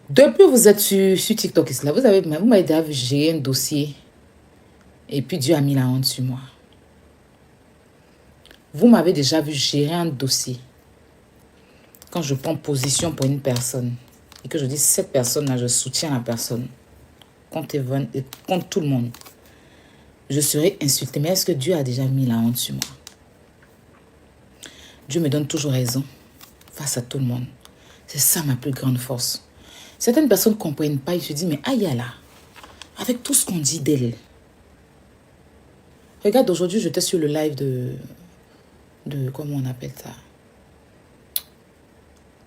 Depuis que vous êtes sur TikTok, là, vous m'avez déjà vu gérer un dossier et puis Dieu a mis la honte sur moi. Vous m'avez déjà vu gérer un dossier quand je prends position pour une personne et que je dis cette personne-là, je soutiens la personne contre tout le monde. Je serai insultée. Mais est-ce que Dieu a déjà mis la honte sur moi? Dieu me donne toujours raison face à tout le monde. C'est ça ma plus grande force. Certaines personnes ne comprennent pas. Ils se disent, mais aïe là, avec tout ce qu'on dit d'elle. Regarde, aujourd'hui, j'étais sur le live de comment on appelle ça?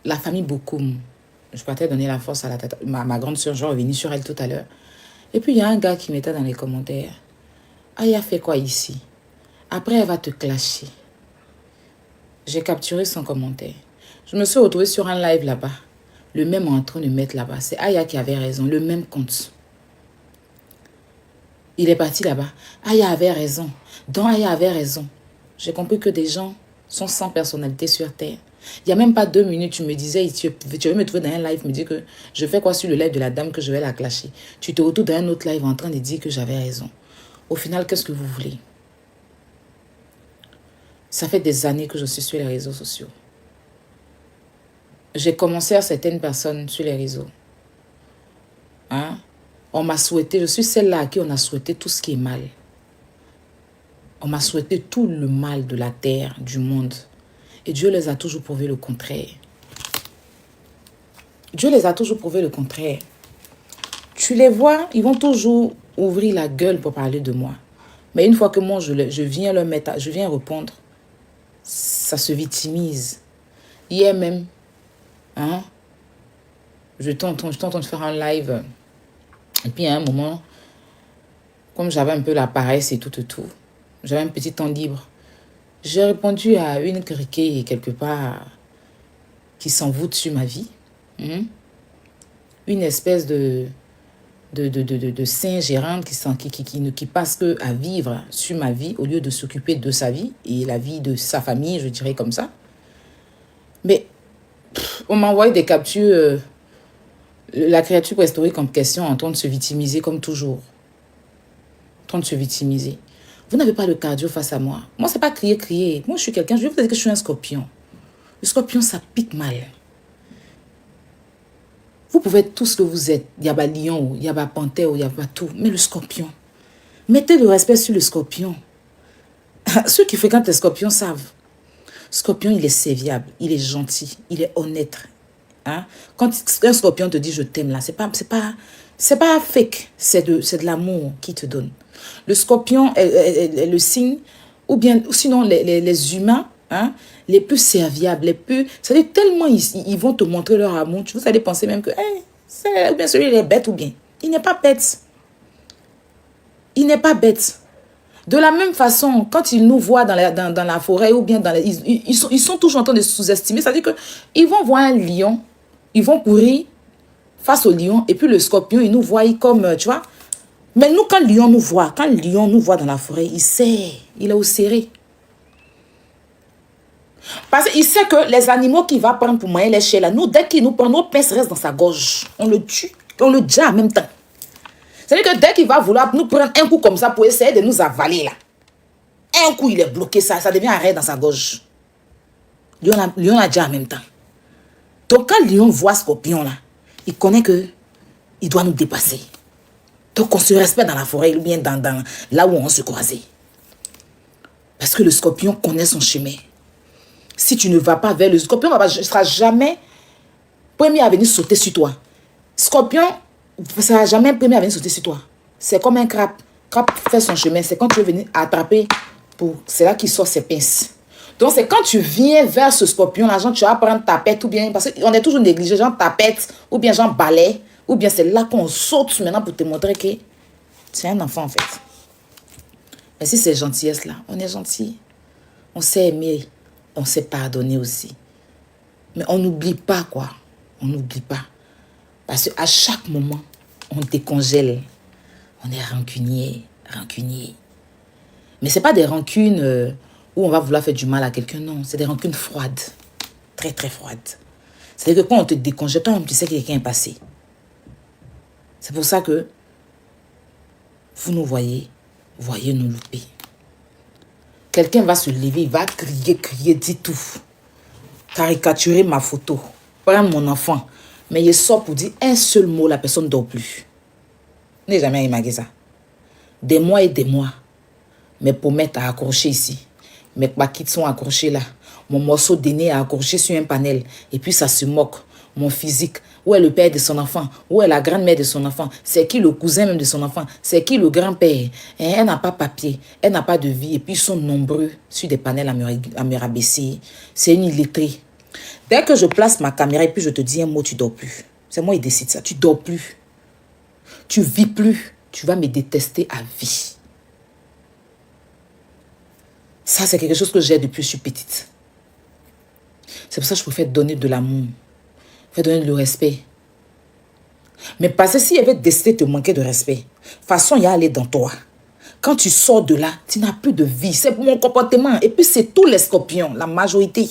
La famille Bokoum. Je partais donner la force à ma grande soeur. Je vais revenir sur elle tout à l'heure. Et puis, il y a un gars qui mettait dans les commentaires, Aya fait quoi ici? Après, elle va te clasher. J'ai capturé son commentaire. Je me suis retrouvée sur un live là-bas. Le même en train de mettre là-bas. C'est Aya qui avait raison. Le même compte. Il est parti là-bas. Aya avait raison. Donc Aya avait raison. J'ai compris que des gens sont sans personnalité sur Terre. Il n'y a même pas 2 minutes, tu me disais, tu veux me trouver dans un live, me dire que je fais quoi sur le live de la dame que je vais la clasher. Tu te retrouves dans un autre live en train de dire que j'avais raison. Au final, qu'est-ce que vous voulez? Ça fait des années que je suis sur les réseaux sociaux. J'ai commencé à certaines personnes sur les réseaux. Hein? On m'a souhaité, je suis celle-là à qui on a souhaité tout ce qui est mal. On m'a souhaité tout le mal de la terre, du monde. Et Dieu les a toujours prouvé le contraire. Dieu les a toujours prouvé le contraire. Tu les vois, ils vont toujours ouvrir la gueule pour parler de moi. Mais une fois que moi, je viens leur mettre, je viens répondre, ça se victimise. Hier même, hein, je t'entends de faire un live. Et puis à un moment, comme j'avais un peu la paresse et tout, j'avais un petit temps libre. J'ai répondu à une criquée quelque part qui s'en voûte sur ma vie. Une espèce de singe errante qui passe que à vivre sur ma vie au lieu de s'occuper de sa vie et la vie de sa famille, je dirais comme ça. Mais on m'a envoyé des captures. La créature préhistorique en question en train de se victimiser comme toujours. En train de se victimiser. Vous n'avez pas le cardio face à moi. Moi, c'est pas crier. Moi, je suis quelqu'un, je vais vous dire que je suis un scorpion. Le scorpion, ça pique mal. Vous pouvez être tout ce que vous êtes. Il y a pas lion, il y a pas panthère, il y a pas tout. Mais le scorpion. Mettez le respect sur le scorpion. Ceux qui fréquentent les scorpions savent. Scorpion, il est serviable, il est gentil, il est honnête. Hein? Quand un scorpion te dit je t'aime là, c'est pas fake, c'est de l'amour qu'il te donne. Le scorpion est le signe, ou bien sinon les humains, hein, les plus serviables, les plus, c'est-à-dire tellement ils vont te montrer leur amour, vous allez penser même que ou bien celui-là est bête ou bien. Il n'est pas bête. Il n'est pas bête. De la même façon, quand ils nous voient dans la forêt ou bien ils sont toujours en train de sous-estimer, c'est-à-dire qu'ils vont voir un lion, ils vont courir face au lion et puis le scorpion, il nous voit comme, tu vois. Mais nous, quand le lion nous voit dans la forêt, il sait, il est au serré. Parce qu'il sait que les animaux qu'il va prendre pour manger les chiens là, nous, dès qu'il nous prend, nos pinces restent dans sa gorge. On le tue et on le dit en même temps. C'est-à-dire que dès qu'il va vouloir nous prendre un coup comme ça pour essayer de nous avaler là, un coup il est bloqué, ça devient arrêt dans sa gorge. Lion a dit en même temps. Donc quand Lion voit Scorpion là, il connaît que il doit nous dépasser. Donc on se respecte dans la forêt ou bien dans là où on se croise. Parce que le Scorpion connaît son chemin. Si tu ne vas pas vers le Scorpion, ne sera jamais premier à venir sauter sur toi. Scorpion ne sera jamais premier à venir sauter sur toi. C'est comme un crabe. Crabe fait son chemin. C'est quand tu veux venir attraper, c'est là qu'il sort ses pinces. Donc c'est quand tu viens vers ce scorpion, là, genre, tu vas prendre ta pète ou bien, parce qu'on est toujours négligé, genre ta pète, ou bien genre balai, ou bien c'est là qu'on saute maintenant pour te montrer que tu es un enfant en fait. Mais si c'est gentillesse là, on est gentil. On sait aimer, on sait pardonner aussi. Mais on n'oublie pas quoi. On n'oublie pas. Parce qu'à chaque moment, on décongèle. On est rancunier. Mais ce n'est pas des rancunes où on va vouloir faire du mal à quelqu'un, non. C'est des rancunes froides. Très, très froides. C'est-à-dire que quand on te décongèle, toi-même, tu sais que quelqu'un est passé. C'est pour ça que vous nous voyez nous louper. Quelqu'un va se lever, il va crier, dit tout. Caricaturer ma photo. Prendre mon enfant. Mais il sort pour dire un seul mot, la personne ne dort plus. Je n'ai jamais remarqué ça. Des mois et des mois. Mes pommettes à accrocher ici. Mes paquets sont accrochés là. Mon morceau d'aîné à accrocher sur un panel. Et puis ça se moque. Mon physique. Où est le père de son enfant? Où est la grand-mère de son enfant? C'est qui le cousin même de son enfant? C'est qui le grand-père? Elle n'a pas papier. Elle n'a pas de vie. Et puis ils sont nombreux sur des panels à me rabaisser. C'est une illettrée. Dès que je place ma caméra et puis je te dis un mot, tu dors plus. C'est moi qui décide ça. Tu dors plus. Tu vis plus. Tu vas me détester à vie. Ça, c'est quelque chose que j'ai depuis que je suis petite. C'est pour ça que je préfère donner de l'amour. Je préfère donner le respect. Mais parce que s'il y avait décidé de te manquer de respect, de toute façon, il y a aller dans toi. Quand tu sors de là, tu n'as plus de vie. C'est mon comportement. Et puis, c'est tous les scorpions, la majorité.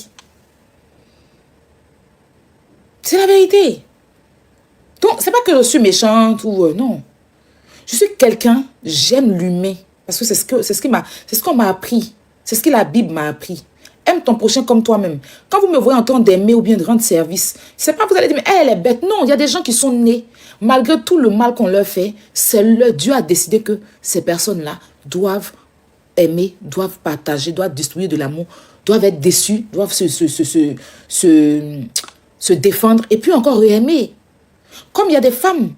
C'est la vérité. Donc, c'est pas que je suis méchante ou non. Je suis quelqu'un, j'aime l'humain. Parce que c'est ce qu'on m'a appris. C'est ce que la Bible m'a appris. Aime ton prochain comme toi-même. Quand vous me voyez en train d'aimer ou bien de rendre service, c'est pas que vous allez dire, mais elle est bête. Non, il y a des gens qui sont nés. Malgré tout le mal qu'on leur fait, Dieu a décidé que ces personnes-là doivent aimer, doivent partager, doivent distribuer de l'amour, doivent être déçus, doivent se défendre et puis encore aimer. Comme il y a des femmes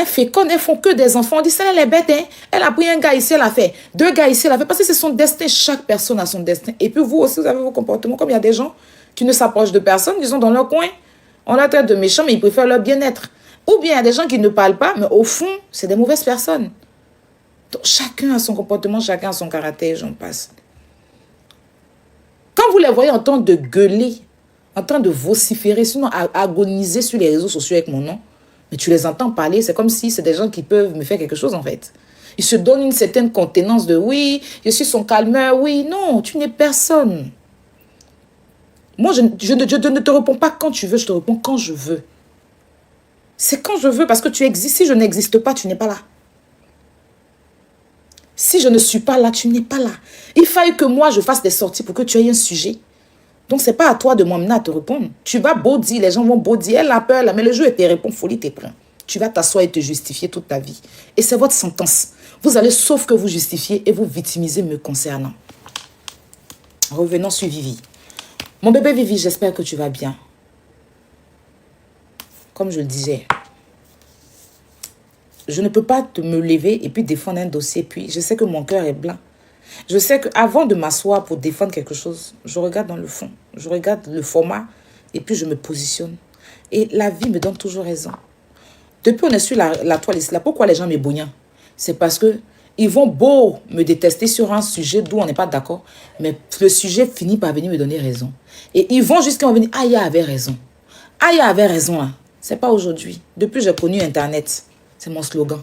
fécondes, elles font que des enfants. On dit, ça, elle est bête, hein? Elle a pris un gars ici, elle a fait. 2 gars ici, elle a fait. Parce que c'est son destin. Chaque personne a son destin. Et puis vous aussi, vous avez vos comportements. Comme il y a des gens qui ne s'approchent de personne, ils sont dans leur coin. On la traite de méchants, mais ils préfèrent leur bien-être. Ou bien il y a des gens qui ne parlent pas, mais au fond, c'est des mauvaises personnes. Donc chacun a son comportement, chacun a son caractère, j'en passe. Quand vous les voyez en train de gueuler, en train de vociférer, sinon agoniser sur les réseaux sociaux avec mon nom, mais tu les entends parler, c'est comme si c'est des gens qui peuvent me faire quelque chose en fait. Ils se donnent une certaine contenance de oui, je suis son calmeur, oui, non, tu n'es personne. Moi, je ne te réponds pas quand tu veux, je te réponds quand je veux. C'est quand je veux parce que tu existes. Si je n'existe pas, tu n'es pas là. Si je ne suis pas là, tu n'es pas là. Il faille que moi, je fasse des sorties pour que tu aies un sujet. Donc, ce n'est pas à toi de m'emmener à te répondre. Tu vas beau dire, les gens vont beau dire, elle a peur, là, mais le jour où elle te répond, folie t'es prêt. Tu vas t'asseoir et te justifier toute ta vie. Et c'est votre sentence. Vous allez, sauf que vous justifiez et vous victimisez me concernant. Revenons sur Vivi. Mon bébé Vivi, j'espère que tu vas bien. Comme je le disais, je ne peux pas me lever et puis défendre un dossier. Puis je sais que mon cœur est blanc. Je sais qu'avant de m'asseoir pour défendre quelque chose, je regarde dans le fond, je regarde le format et puis je me positionne. Et la vie me donne toujours raison. Depuis on est sur la toile ici, là, pourquoi les gens me bognent? C'est parce que ils vont beau me détester sur un sujet d'où on n'est pas d'accord, mais le sujet finit par venir me donner raison. Et ils vont jusqu'à venir, Aya avait raison. Aya avait raison là. C'est pas aujourd'hui. Depuis j'ai connu Internet, c'est mon slogan.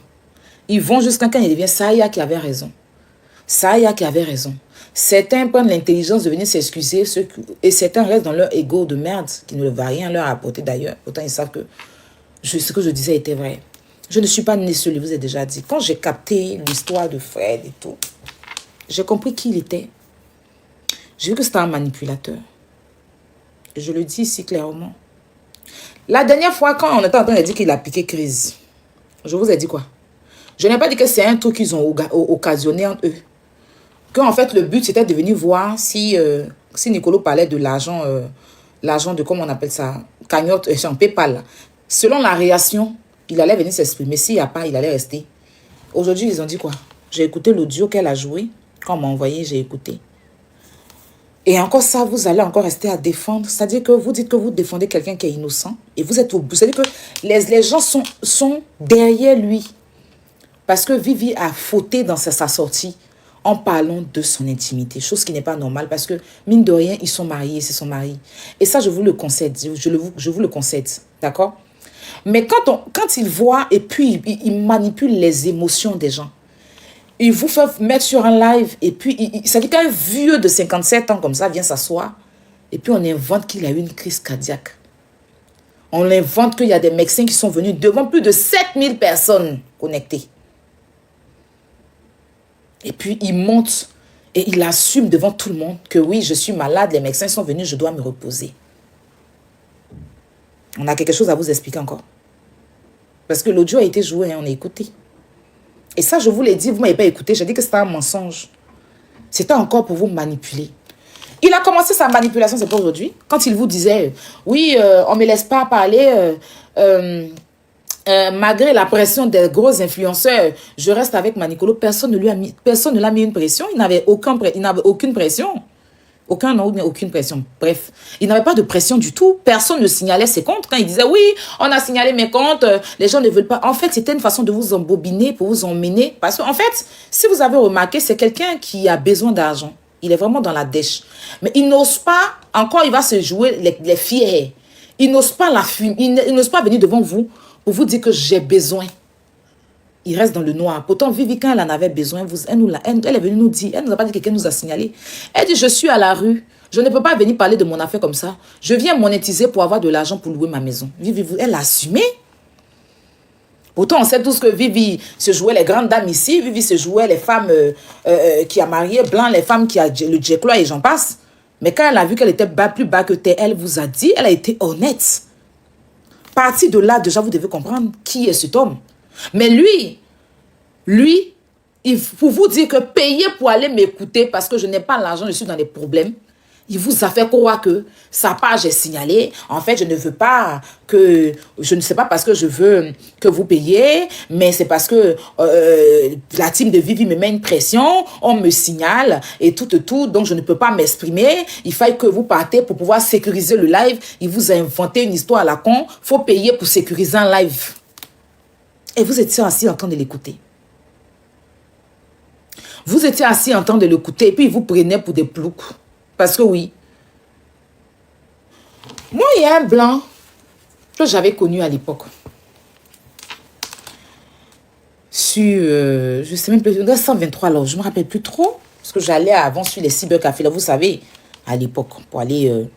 Ils vont jusqu'à quand il devient Saya qui avait raison. Saya qui avait raison. Certains prennent l'intelligence de venir s'excuser et certains restent dans leur ego de merde qui ne va rien leur apporter d'ailleurs. Pourtant, ils savent que ce que je disais était vrai. Je ne suis pas née seule, je vous ai déjà dit. Quand j'ai capté l'histoire de Fred et tout, j'ai compris qui il était. J'ai vu que c'était un manipulateur. Et je le dis ici clairement. La dernière fois, quand on était en train de dire qu'il a piqué crise, je vous ai dit quoi? Je n'ai pas dit que c'est un truc qu'ils ont occasionné en eux. Qu'en fait, le but, c'était de venir voir si Nicolo parlait de l'argent, l'argent de, comment on appelle ça, cagnotte, PayPal. Selon la réaction, il allait venir s'exprimer. S'il n'y a pas, il allait rester. Aujourd'hui, ils ont dit quoi? J'ai écouté l'audio qu'elle a joué. Quand on m'a envoyé, j'ai écouté. Et encore ça, vous allez encore rester à défendre. C'est-à-dire que vous dites que vous défendez quelqu'un qui est innocent. Et vous êtes au bout. C'est-à-dire que les gens sont derrière lui. Parce que Vivi a fauté dans sa sortie en parlant de son intimité. Chose qui n'est pas normale parce que, mine de rien, ils sont mariés, c'est son mari. Et ça, je vous le concède. Je vous le concède. D'accord? Mais quand il voit et puis il manipule les émotions des gens, il vous fait mettre sur un live et puis, ça dit qu'un vieux de 57 ans comme ça vient s'asseoir et puis on invente qu'il a eu une crise cardiaque. On invente qu'il y a des médecins qui sont venus devant plus de 7000 personnes connectées. Et puis, il monte et il assume devant tout le monde que oui, je suis malade, les médecins sont venus, je dois me reposer. On a quelque chose à vous expliquer encore. Parce que l'audio a été joué, hein, on a écouté. Et ça, je vous l'ai dit, vous ne m'avez pas écouté, j'ai dit que c'était un mensonge. C'était encore pour vous manipuler. Il a commencé sa manipulation, c'est pas aujourd'hui. Quand il vous disait, oui, on ne me laisse pas parler, malgré la pression des gros influenceurs, je reste avec Manicolo. Personne ne l'a mis une pression. Il n'avait aucune pression. Aucune pression. Bref, il n'avait pas de pression du tout. Personne ne signalait ses comptes. Quand il disait, oui, on a signalé mes comptes, les gens ne veulent pas. En fait, c'était une façon de vous embobiner, pour vous emmener. Parce qu'en fait, si vous avez remarqué, c'est quelqu'un qui a besoin d'argent. Il est vraiment dans la dèche. Mais il n'ose pas, encore il va se jouer les fiers. Il n'ose pas la fumer. Il n'ose pas venir devant vous pour vous dire que j'ai besoin. Il reste dans le noir. Pourtant, Vivi, quand elle en avait besoin, elle est venue nous dire, elle ne nous a pas dit que quelqu'un nous a signalé. Elle dit, je suis à la rue. Je ne peux pas venir parler de mon affaire comme ça. Je viens monétiser pour avoir de l'argent pour louer ma maison. Vivi, elle a assumé. Pourtant, on sait tous que Vivi se jouait les grandes dames ici. Vivi se jouait les femmes qui a marié blanc, les femmes qui a le Djekloa et j'en passe. Mais quand elle a vu qu'elle était plus bas que terre, elle vous a dit, elle a été honnête. Parti de là, déjà, vous devez comprendre qui est cet homme. Mais lui, pour vous dire que payer pour aller m'écouter parce que je n'ai pas l'argent, je suis dans des problèmes, il vous a fait croire que sa page est signalée. En fait, je ne veux pas que... Je ne sais pas parce que je veux que vous payiez, mais c'est parce que la team de Vivi me met une pression, on me signale et tout. Donc, je ne peux pas m'exprimer. Il faut que vous partez pour pouvoir sécuriser le live. Il vous a inventé une histoire à la con. Il faut payer pour sécuriser un live. Et vous étiez assis en train de l'écouter. Vous étiez assis en train de l'écouter et puis il vous prenait pour des ploucs. Parce que oui. Moi, il y a un blanc que j'avais connu à l'époque. Sur, je ne sais même plus, 123 là, je ne me rappelle plus trop. Parce que j'allais avant sur les cybercafés, là, vous savez, à l'époque, pour aller...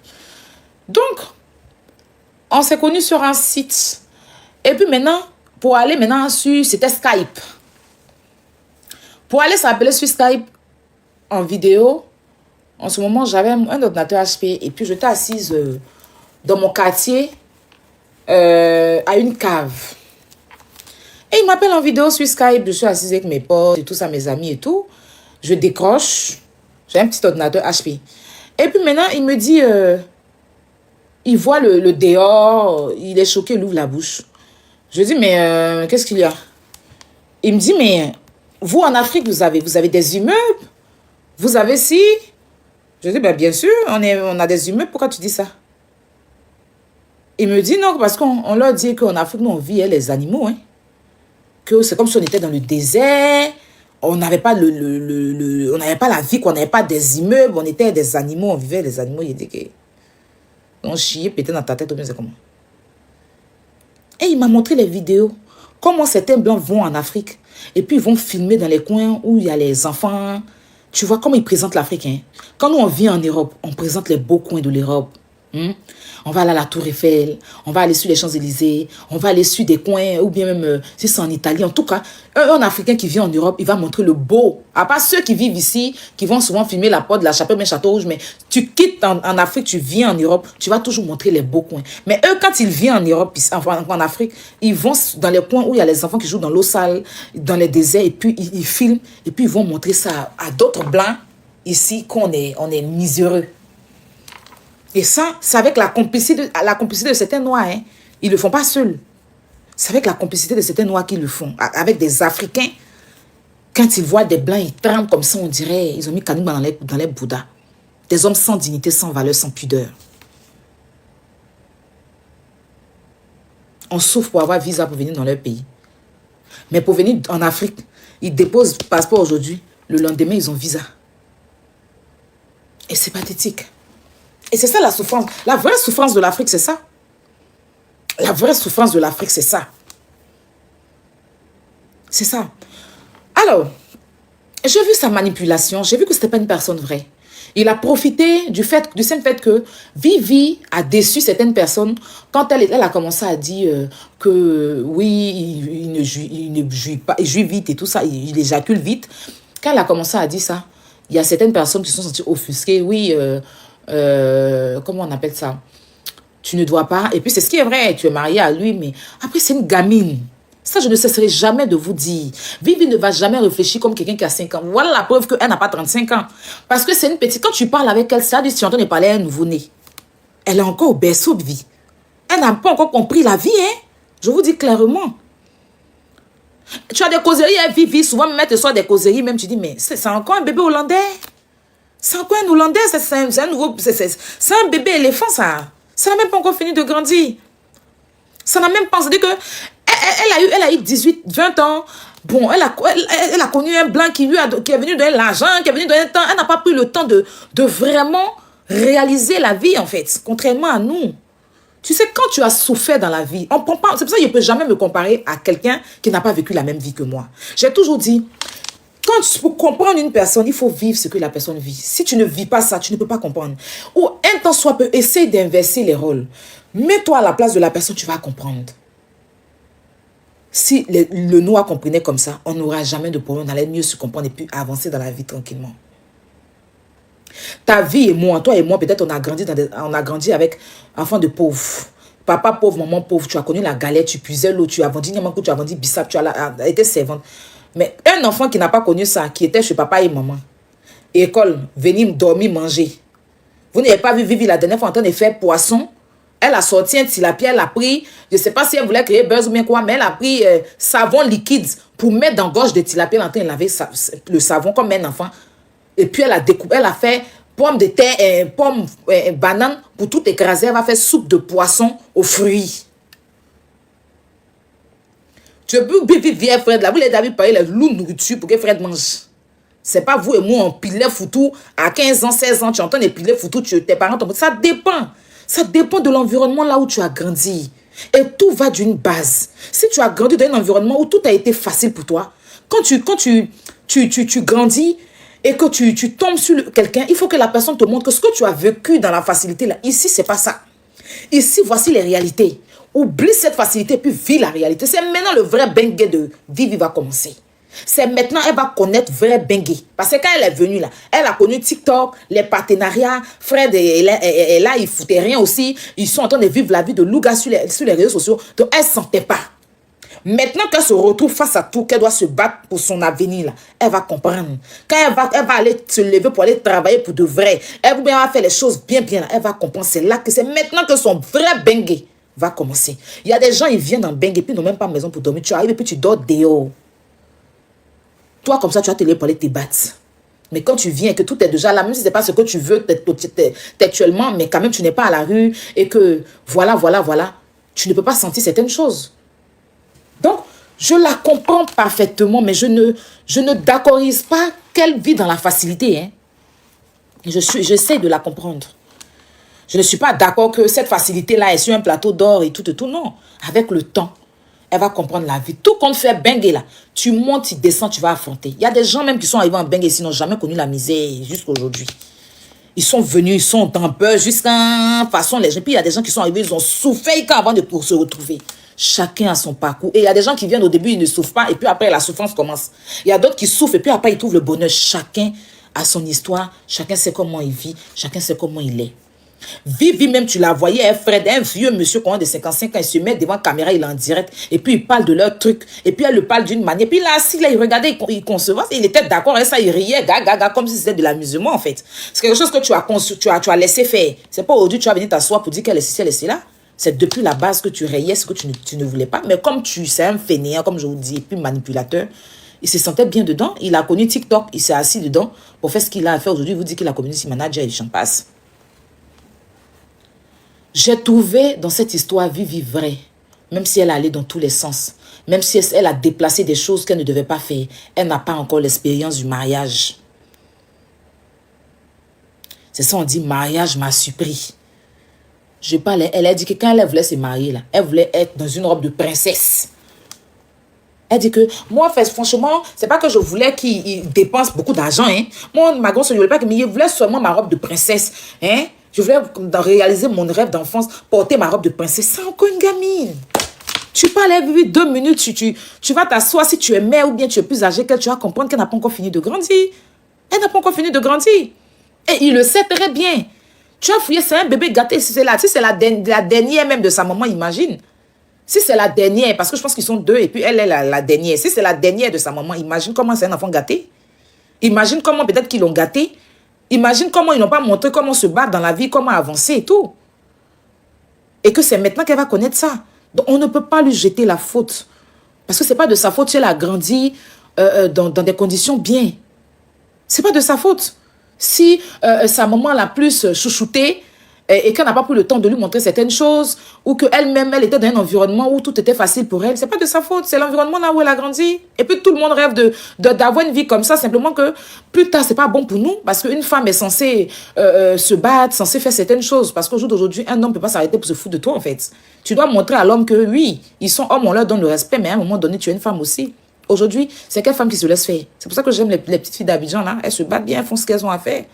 Donc, on s'est connus sur un site. Et puis maintenant, pour aller maintenant sur, c'était Skype. Pour aller s'appeler sur Skype en vidéo, en ce moment, j'avais un ordinateur HP et puis j'étais assise dans mon quartier à une cave. Et il m'appelle en vidéo sur Skype. Je suis assise avec mes potes et tout ça, mes amis et tout. Je décroche. J'ai un petit ordinateur HP. Et puis maintenant, il me dit, il voit le dehors, il est choqué, il ouvre la bouche. Je dis, mais qu'est-ce qu'il y a? Il me dit, mais vous en Afrique, vous avez des immeubles? Vous avez si? Je dis, ben bien sûr, on a des immeubles, pourquoi tu dis ça? Il me dit non, parce qu'on leur dit qu'en Afrique, nous, on vit les animaux. Hein. Que c'est comme si on était dans le désert, on n'avait pas on n'avait pas la vie, qu'on n'avait pas des immeubles, on était des animaux, on vivait les animaux. Il dit que on chiait, pété dans ta tête, ou bien c'est comment? Et il m'a montré les vidéos, comment certains blancs vont en Afrique, et puis ils vont filmer dans les coins où il y a les enfants. Tu vois comment ils présentent l'Afrique. Hein? Quand nous, on vit en Europe, on présente les beaux coins de l'Europe. On va aller à la Tour Eiffel, on va aller sur les Champs-Élysées, on va aller sur des coins, ou bien même si c'est en Italie. En tout cas, un Africain qui vit en Europe, il va montrer le beau. À part ceux qui vivent ici, qui vont souvent filmer la porte de la chapelle, mais Château Rouge. Mais tu quittes en Afrique, tu viens en Europe, tu vas toujours montrer les beaux coins. Mais eux, quand ils viennent en Europe, en Afrique, ils vont dans les coins où il y a les enfants qui jouent dans l'eau sale, dans les déserts, et puis ils filment, et puis ils vont montrer ça à d'autres blancs ici qu'on est miséreux. Et ça, c'est avec la complicité de certains Noirs. Hein. Ils ne le font pas seuls. C'est avec la complicité de certains Noirs qu'ils le font. Avec des Africains, quand ils voient des Blancs, ils tremblent comme ça, on dirait, ils ont mis Kanouba dans les Bouddhas. Des hommes sans dignité, sans valeur, sans pudeur. On souffre pour avoir visa pour venir dans leur pays. Mais pour venir en Afrique, ils déposent passeport aujourd'hui. Le lendemain, ils ont visa. Et c'est pathétique. Et c'est ça la souffrance. La vraie souffrance de l'Afrique, c'est ça. La vraie souffrance de l'Afrique, c'est ça. C'est ça. Alors, j'ai vu sa manipulation. J'ai vu que ce n'était pas une personne vraie. Il a profité du simple fait que Vivi a déçu certaines personnes quand elle a commencé à dire que oui, il ne jouit pas, il jouit vite et tout ça, il éjacule vite. Quand elle a commencé à dire ça, il y a certaines personnes qui se sont senties offusquées. Oui, comment on appelle ça? Tu ne dois pas. Et puis c'est ce qui est vrai, tu es marié à lui, mais après c'est une gamine. Ça, je ne cesserai jamais de vous dire. Vivi ne va jamais réfléchir comme quelqu'un qui a 5 ans. Voilà la preuve qu'elle n'a pas 35 ans. Parce que c'est une petite... Quand tu parles avec elle, ça dit si tu entends parler à un nouveau-né. Elle est encore au berceau, Vivi. Elle n'a pas encore compris la vie, hein. Je vous dis clairement. Tu as des causeries avec Vivi. Souvent, même te sois des causeries, même tu dis, mais c'est encore un bébé hollandais. C'est encore un hollandais. C'est un nouveau... C'est un bébé éléphant, ça. Ça n'a même pas encore fini de grandir. Ça n'a même pas... C'est-à-dire que... Elle a eu 18, 20 ans. Bon, elle a connu un blanc qui est venu donner l'argent, qui est venu donner le temps. Elle n'a pas pris le temps de vraiment réaliser la vie, en fait. Contrairement à nous. Tu sais, quand tu as souffert dans la vie, c'est pour ça que je ne peux jamais me comparer à quelqu'un qui n'a pas vécu la même vie que moi. J'ai toujours dit, pour comprendre une personne, il faut vivre ce que la personne vit. Si tu ne vis pas ça, tu ne peux pas comprendre. Ou un temps soit peu, essaye d'inverser les rôles. Mets-toi à la place de la personne, tu vas comprendre. Si le noir comprenait comme ça, on n'aura jamais de problème. On allait mieux se comprendre et puis avancer dans la vie tranquillement. Ta vie et moi, toi et moi, peut-être on a grandi avec enfants de pauvres. Papa pauvre, maman pauvre. Tu as connu la galère, tu puisais l'eau, tu as vendu Niamankou, tu as vendu Bissap, tu as été servante. Mais un enfant qui n'a pas connu ça, qui était chez papa et maman, école, venir dormir, manger. Vous n'avez pas vu Vivi la dernière fois en train de faire poisson. Elle a sorti un tilapia, elle a pris, je ne sais pas si elle voulait créer buzz ou bien quoi, mais elle a pris savon liquide pour mettre dans la gorge de tilapia. Elle est en train de laver le savon comme un enfant. Et puis elle a découpé, elle a fait pomme de terre, banane pour tout écraser. Elle va faire soupe de poisson aux fruits. Tu veux bien Fred, là, vous les avez payé les loups nourriture pour que Fred mange. C'est pas vous et moi, on pilait foutu à 15 ans, 16 ans, tu entends les pilets foutu, tes parents tombent. Ça dépend. Ça dépend de l'environnement là où tu as grandi. Et tout va d'une base. Si tu as grandi dans un environnement où tout a été facile pour toi, quand tu grandis et que tu tombes sur quelqu'un, il faut que la personne te montre que ce que tu as vécu dans la facilité là, ici, c'est pas ça. Ici, voici les réalités. Oublie cette facilité puis vis la réalité. C'est maintenant le vrai bengue de Vivi va commencer. C'est maintenant elle va connaître vrai bengue. Parce que quand elle est venue là, elle a connu TikTok, les partenariats. Fred et là, ils foutaient rien aussi. Ils sont en train de vivre la vie de Louga sur les réseaux sociaux. Donc elle ne sentait pas. Maintenant qu'elle se retrouve face à tout, qu'elle doit se battre pour son avenir là, elle va comprendre. Quand elle va aller se lever pour aller travailler pour de vrai, elle va faire les choses bien là, elle va comprendre. C'est là que c'est maintenant que son vrai bengue va commencer. Il y a des gens, ils viennent en bengue et puis ils n'ont même pas maison pour dormir. Tu arrives et puis tu dors dehors. Toi, comme ça, tu vas te lever pour aller te battre. Mais quand tu viens et que tout est déjà là, même si ce n'est pas ce que tu veux textuellement, mais quand même, tu n'es pas à la rue et que voilà, tu ne peux pas sentir certaines choses. Donc, je la comprends parfaitement, mais je ne d'accordise pas qu'elle vit dans la facilité. Hein. J'essaie de la comprendre. Je ne suis pas d'accord que cette facilité-là est sur un plateau d'or et tout, non. Avec le temps, elle va comprendre la vie. Tout compte fait bengue là. Tu montes, tu descends, tu vas affronter. Il y a des gens même qui sont arrivés en bengue et qui n'ont jamais connu la misère jusqu'à aujourd'hui. Ils sont venus, ils sont dans peur jusqu'à façon les gens. Puis il y a des gens qui sont arrivés, ils ont souffert avant de se retrouver. Chacun a son parcours. Et il y a des gens qui viennent au début, ils ne souffrent pas. Et puis après, la souffrance commence. Il y a d'autres qui souffrent et puis après, ils trouvent le bonheur. Chacun a son histoire. Chacun sait comment il vit. Chacun sait comment il est. Vivi, même tu la voyais, Fred, un vieux monsieur de 55 ans, il se met devant la caméra, il est en direct, et puis il parle de leur truc, et puis elle le parle d'une manière, et puis là, assis, là, il regardait, il concevait, il était d'accord avec ça, il riait, gaga, comme si c'était de l'amusement, en fait. C'est quelque chose que tu as laissé faire. C'est pas aujourd'hui, tu vas venir t'asseoir pour dire qu'elle est ceci, elle est cela. C'est depuis la base que tu rayais ce que tu ne voulais pas. Mais comme c'est un fainéant, comme je vous dis, et puis manipulateur, il se sentait bien dedans, il a connu TikTok, il s'est assis dedans pour faire ce qu'il a à faire aujourd'hui, il vous dit qu'il a community manager et j'en passe. J'ai trouvé dans cette histoire Vivi vraie, même si elle allait dans tous les sens, même si elle a déplacé des choses qu'elle ne devait pas faire, elle n'a pas encore l'expérience du mariage. C'est ça, on dit mariage m'a surpris. Je parlais, elle a dit que quand elle voulait se marier, là, elle voulait être dans une robe de princesse. Elle dit que, moi, franchement, c'est pas que je voulais qu'il dépense beaucoup d'argent, hein. Moi, ma grosse, je voulais pas que, mais je voulais seulement ma robe de princesse, hein. Je voulais réaliser mon rêve d'enfance, porter ma robe de princesse. C'est encore une gamine. Tu parles avec lui 2 minutes, tu vas t'asseoir, si tu es mère ou bien tu es plus âgée qu'elle, tu vas comprendre qu'elle n'a pas encore fini de grandir. Elle n'a pas encore fini de grandir. Et il le sait très bien. Tu as fouillé, c'est un bébé gâté. Si c'est la dernière même de sa maman, imagine. Si c'est la dernière, parce que je pense qu'ils sont 2 et puis elle est la dernière. Si c'est la dernière de sa maman, imagine comment c'est un enfant gâté. Imagine comment peut-être qu'ils l'ont gâté. Imagine comment ils n'ont pas montré comment se battre dans la vie, comment avancer et tout. Et que c'est maintenant qu'elle va connaître ça. Donc on ne peut pas lui jeter la faute. Parce que ce n'est pas de sa faute si elle a grandi dans des conditions bien. Ce n'est pas de sa faute. Si sa maman l'a plus chouchoutée et qu'elle n'a pas pris le temps de lui montrer certaines choses, ou qu'elle-même, elle était dans un environnement où tout était facile pour elle, ce n'est pas de sa faute. C'est l'environnement là où elle a grandi. Et puis tout le monde rêve d'avoir une vie comme ça, simplement que plus tard, ce n'est pas bon pour nous, parce qu'une femme est censée se battre, censée faire certaines choses. Parce qu'au jour d'aujourd'hui, un homme ne peut pas s'arrêter pour se foutre de toi, en fait. Tu dois montrer à l'homme que oui, ils sont hommes, on leur donne le respect, mais à un moment donné, tu es une femme aussi. Aujourd'hui, c'est quelle femme qui se laisse faire? C'est pour ça que j'aime les petites filles d'Abidjan, là. Elles se battent bien, elles font ce qu'elles ont à faire.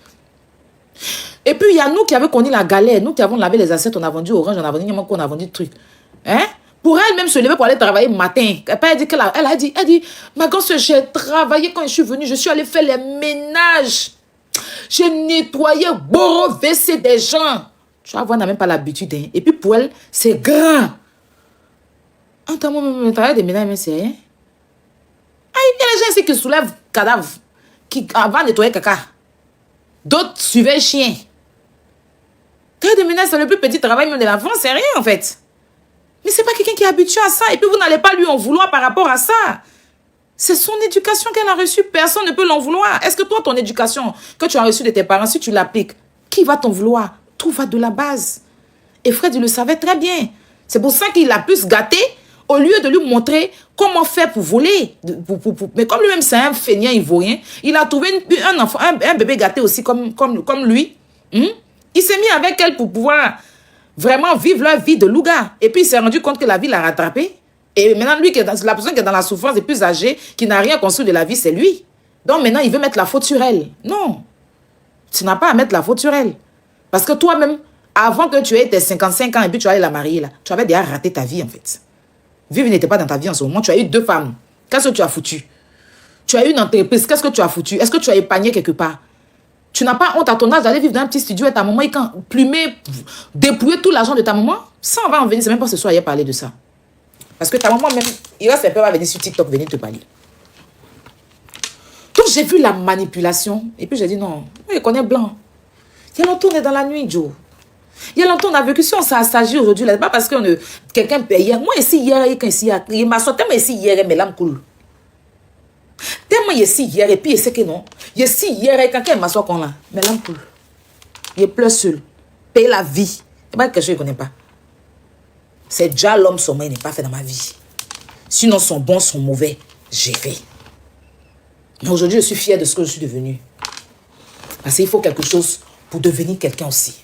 Et puis, il y a nous qui avons connu la galère. Nous qui avons lavé les assiettes, on a vendu orange, on a vendu Niamako, on a vendu des trucs. Hein? Pour elle-même se lever pour aller travailler le matin. Elle a dit, ma grande soeur, j'ai travaillé quand je suis venue, je suis allée faire les ménages. J'ai nettoyé, boro, WC des gens. Tu vois, elle n'a même pas l'habitude. Hein? Et puis, pour elle, c'est grand. Attends, moi, travailler des ménages, mais c'est rien. Il y a des gens ici qui soulèvent cadavres, qui avant nettoyer caca. D'autres suivaient le chien. Travailler des ménages, c'est le plus petit travail même de l'enfant, c'est rien en fait. Mais c'est pas quelqu'un qui est habitué à ça. Et puis vous n'allez pas lui en vouloir par rapport à ça. C'est son éducation qu'elle a reçue. Personne ne peut l'en vouloir. Est-ce que toi, ton éducation que tu as reçue de tes parents, si tu l'appliques, qui va t'en vouloir? Tout va de la base. Et Fred, il le savait très bien. C'est pour ça qu'il l'a plus gâté. Au lieu de lui montrer comment faire pour voler. Mais comme lui-même, c'est un feignant ivoirien, il a trouvé un enfant, un bébé gâté aussi comme lui. Il s'est mis avec elle pour pouvoir vraiment vivre leur vie de louga. Et puis, il s'est rendu compte que la vie l'a rattrapé. Et maintenant, lui, la personne qui est dans la souffrance est plus âgée, qui n'a rien construit de la vie, c'est lui. Donc maintenant, il veut mettre la faute sur elle. Non. Tu n'as pas à mettre la faute sur elle. Parce que toi-même, avant que tu aies tes 55 ans et puis tu allais la marier, là, tu avais déjà raté ta vie, en fait. Vive n'était pas dans ta vie en ce moment. Tu as eu 2 femmes. Qu'est-ce que tu as foutu? Tu as eu une entreprise. Qu'est-ce que tu as foutu? Est-ce que tu as épargné quelque part? Tu n'as pas honte à ton âge d'aller vivre dans un petit studio et ta maman et quand plumer, dépouiller tout l'argent de ta maman? Ça, on va en venir. C'est même pas ce soir, il a parlé de ça. Parce que ta maman même, il va faire peur, va venir sur TikTok, venir te parler. Donc j'ai vu la manipulation. Et puis j'ai dit non, je connais blanc. Il y a longtemps, on est dans la nuit, Joe. Il y a longtemps, on a vécu. Si on s'agit aujourd'hui, là, pas parce que quelqu'un paye. Moi, ici, hier, il m'a sorti, mais ici, hier, mes larmes coulent. Tellement, ici, hier, et puis, il sait que non. Ici, hier, quand quelqu'un m'assoit comme là, mes larmes coulent. Il pleure seul. Paye la vie. C'est pas quelque chose que je ne connais pas. C'est déjà l'homme sommeil n'est pas fait dans ma vie. Sinon, son bon, son mauvais, j'ai fait. Mais aujourd'hui, je suis fière de ce que je suis devenue. Parce qu'il faut quelque chose pour devenir quelqu'un aussi.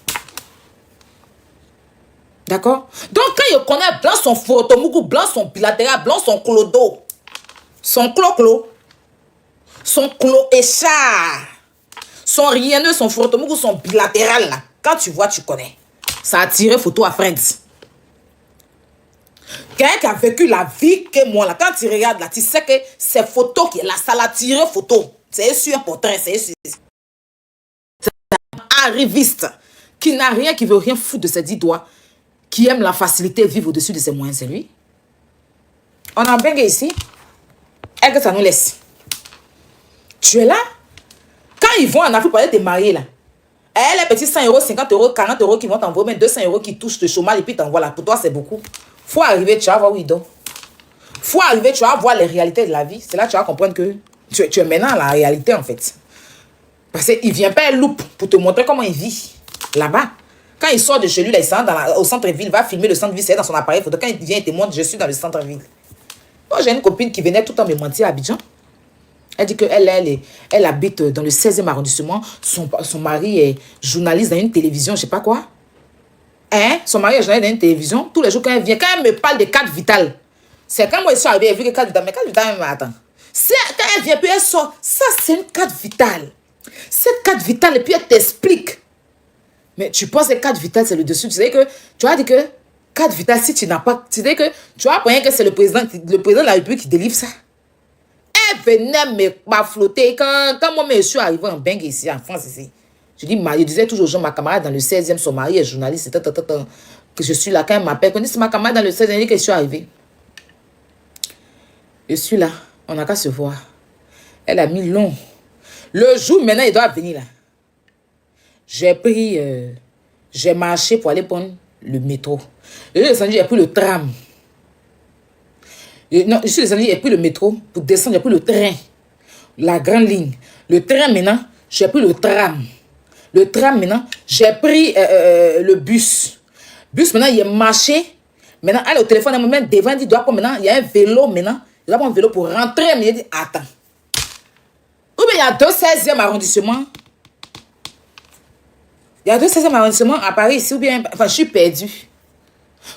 D'accord? Donc, quand il connaît blanc son photomougou, blanc son bilatéral, blanc son clodo, son clo-clo, son clo-échard, son rienneux, son photomougou, son bilatéral, là. Quand tu vois, tu connais. Ça a tiré photo à Friends. Quelqu'un qui a vécu la vie que moi, là, quand tu regardes là, tu sais que ces photos qui est là, ça l'a tiré photo. C'est sur un portrait, c'est un arriviste qui n'a rien, qui veut rien foutre de ses 10 doigts. Qui aime la facilité de vivre au-dessus de ses moyens, c'est lui. On a bien ici. Et que ça nous laisse. Tu es là. Quand ils vont en Afrique pour aller te marier là. Et les petits 100 euros, 50 euros, 40 euros qui vont t'envoyer, mais 200 euros qui touchent le chômage et puis t'envoient là. Pour toi, c'est beaucoup. Faut arriver, tu vas voir où il dort. Faut arriver, tu vas voir les réalités de la vie. C'est là que tu vas comprendre que tu es maintenant la réalité en fait. Parce qu'il ne vient pas un loup pour te montrer comment il vit là-bas. Quand il sort de chez lui, là, il s'en au centre-ville, il va filmer le centre-ville, c'est dans son appareil photo. Quand il vient, il te montre, je suis dans le centre-ville. Moi, j'ai une copine qui venait tout le temps me mentir à Abidjan. Elle dit qu'elle habite dans le 16e arrondissement. Son mari est journaliste dans une télévision, je ne sais pas quoi. Hein? Son mari est journaliste dans une télévision. Tous les jours, quand elle vient, quand elle me parle des cartes vitales, C'est quand moi je suis arrivé, j'ai vu que carte vitale, mais carte vitale, mais attends. Quand elle vient, puis elle sort, ça c'est une carte vitale. Cette carte vitale, et puis elle t'explique. Mais tu penses que carte vitale, c'est le dessus. Tu sais que, tu as dit que, carte vitale, si tu n'as pas, tu sais que, tu as rien que c'est le président de la République qui délivre ça. Elle venait me flotter quand moi je suis arrivé en Bengue ici, en France ici. Je disais toujours aux gens, ma camarade dans le 16e, son mari est journaliste, que je suis là, quand elle m'appelle, quand c'est ma camarade dans le 16e, que je suis arrivé. Je suis là, on n'a qu'à se voir. Elle a mis long. Le jour, maintenant, il doit venir là. J'ai marché pour aller prendre le métro. Je suis descendu, j'ai pris le tram. Je suis descendu, j'ai pris le métro. Pour descendre, j'ai pris le train. La grande ligne. Le train, maintenant, j'ai pris le tram. Le tram, maintenant, j'ai pris le bus. Bus, maintenant, il est marché. Maintenant, elle est au téléphone, elle me met devant, il dit, maintenant, il y a un vélo, maintenant. Il doit prendre un vélo pour rentrer. Mais il dit, attends. Ou bien il y a 2 16e arrondissement. Il y a 2 16e arrondissement à Paris ici, ou bien, enfin, je suis perdue.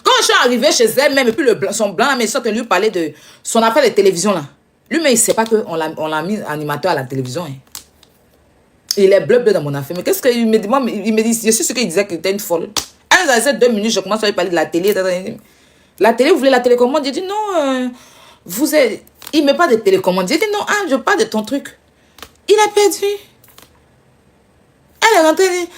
Quand je suis arrivée chez elle, même, et puis son blanc, mais ça, lui parlait de son affaire de télévision, là. Lui, mais il ne sait pas qu'on l'a mis animateur à la télévision. Hein. Il est bleu dans mon affaire. Mais qu'est-ce qu'il me dit? Moi, il me dit, je suis sûr qu'il disait qu'il était une folle. À ces 2 minutes, je commence à lui parler de la télé. La télé, vous voulez la télécommande? J'ai dit, non, il ne met pas de télécommande. J'ai dit, non, je parle de ton truc. Il a perdu. Elle est rentrée, elle dit,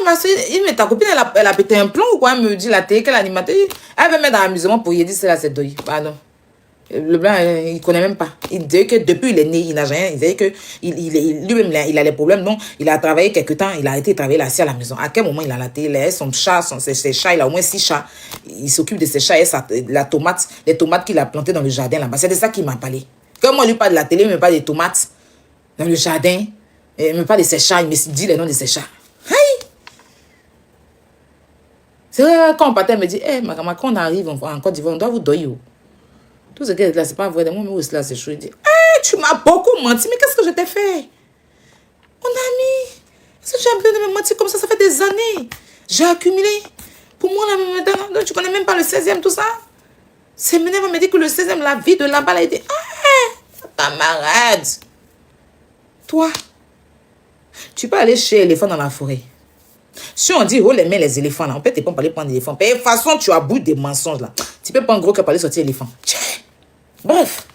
ma soeur, ta copine, elle a pété un plomb ou quoi? Elle me dit la télé, quelle animateur. Elle veut mettre dans l'amusement pour lui dire, c'est là, c'est doy. Pardon. Le blanc, il ne connaît même pas. Il dit que depuis il est né, il n'a rien. Il dit que lui-même, il a les problèmes. Donc, il a travaillé quelque temps, il a arrêté de travailler là, assis à la maison. À quel moment il a la télé? Son chat, ses chats, il a au moins 6 chats. Il s'occupe de ses chats et les tomates qu'il a plantées dans le jardin là-bas. C'est de ça qu'il m'a parlé. Quand moi, lui parle de la télé, il me parle des tomates dans le jardin. Il me parle de ses chats, il me dit les noms de ses chats. Hey! C'est vrai, quand on partait, elle me dit, ma camarade, quand on arrive en Côte d'Ivoire, on doit vous doyer. Tout ce qui est là, c'est pas vrai. Moi, mais où est là, c'est chaud. Il dit, tu m'as beaucoup menti, mais qu'est-ce que je t'ai fait? Mon ami, est-ce que tu as besoin de me mentir comme ça? Ça fait des années. J'ai accumulé. Pour moi, là, maintenant, tu connais même pas le 16e, tout ça. C'est Ménève me dit que le 16e, la vie de là-bas, elle a été, camarade. Toi, tu peux aller chez l'éléphant dans la forêt. Si on dit, oh, les mains, les éléphants, là, on peut te prendre pour aller prendre l'éléphant. Mais de toute façon, tu as bout des mensonges, là. Tu peux pas en gros que pour aller sortir l'éléphant. Bref.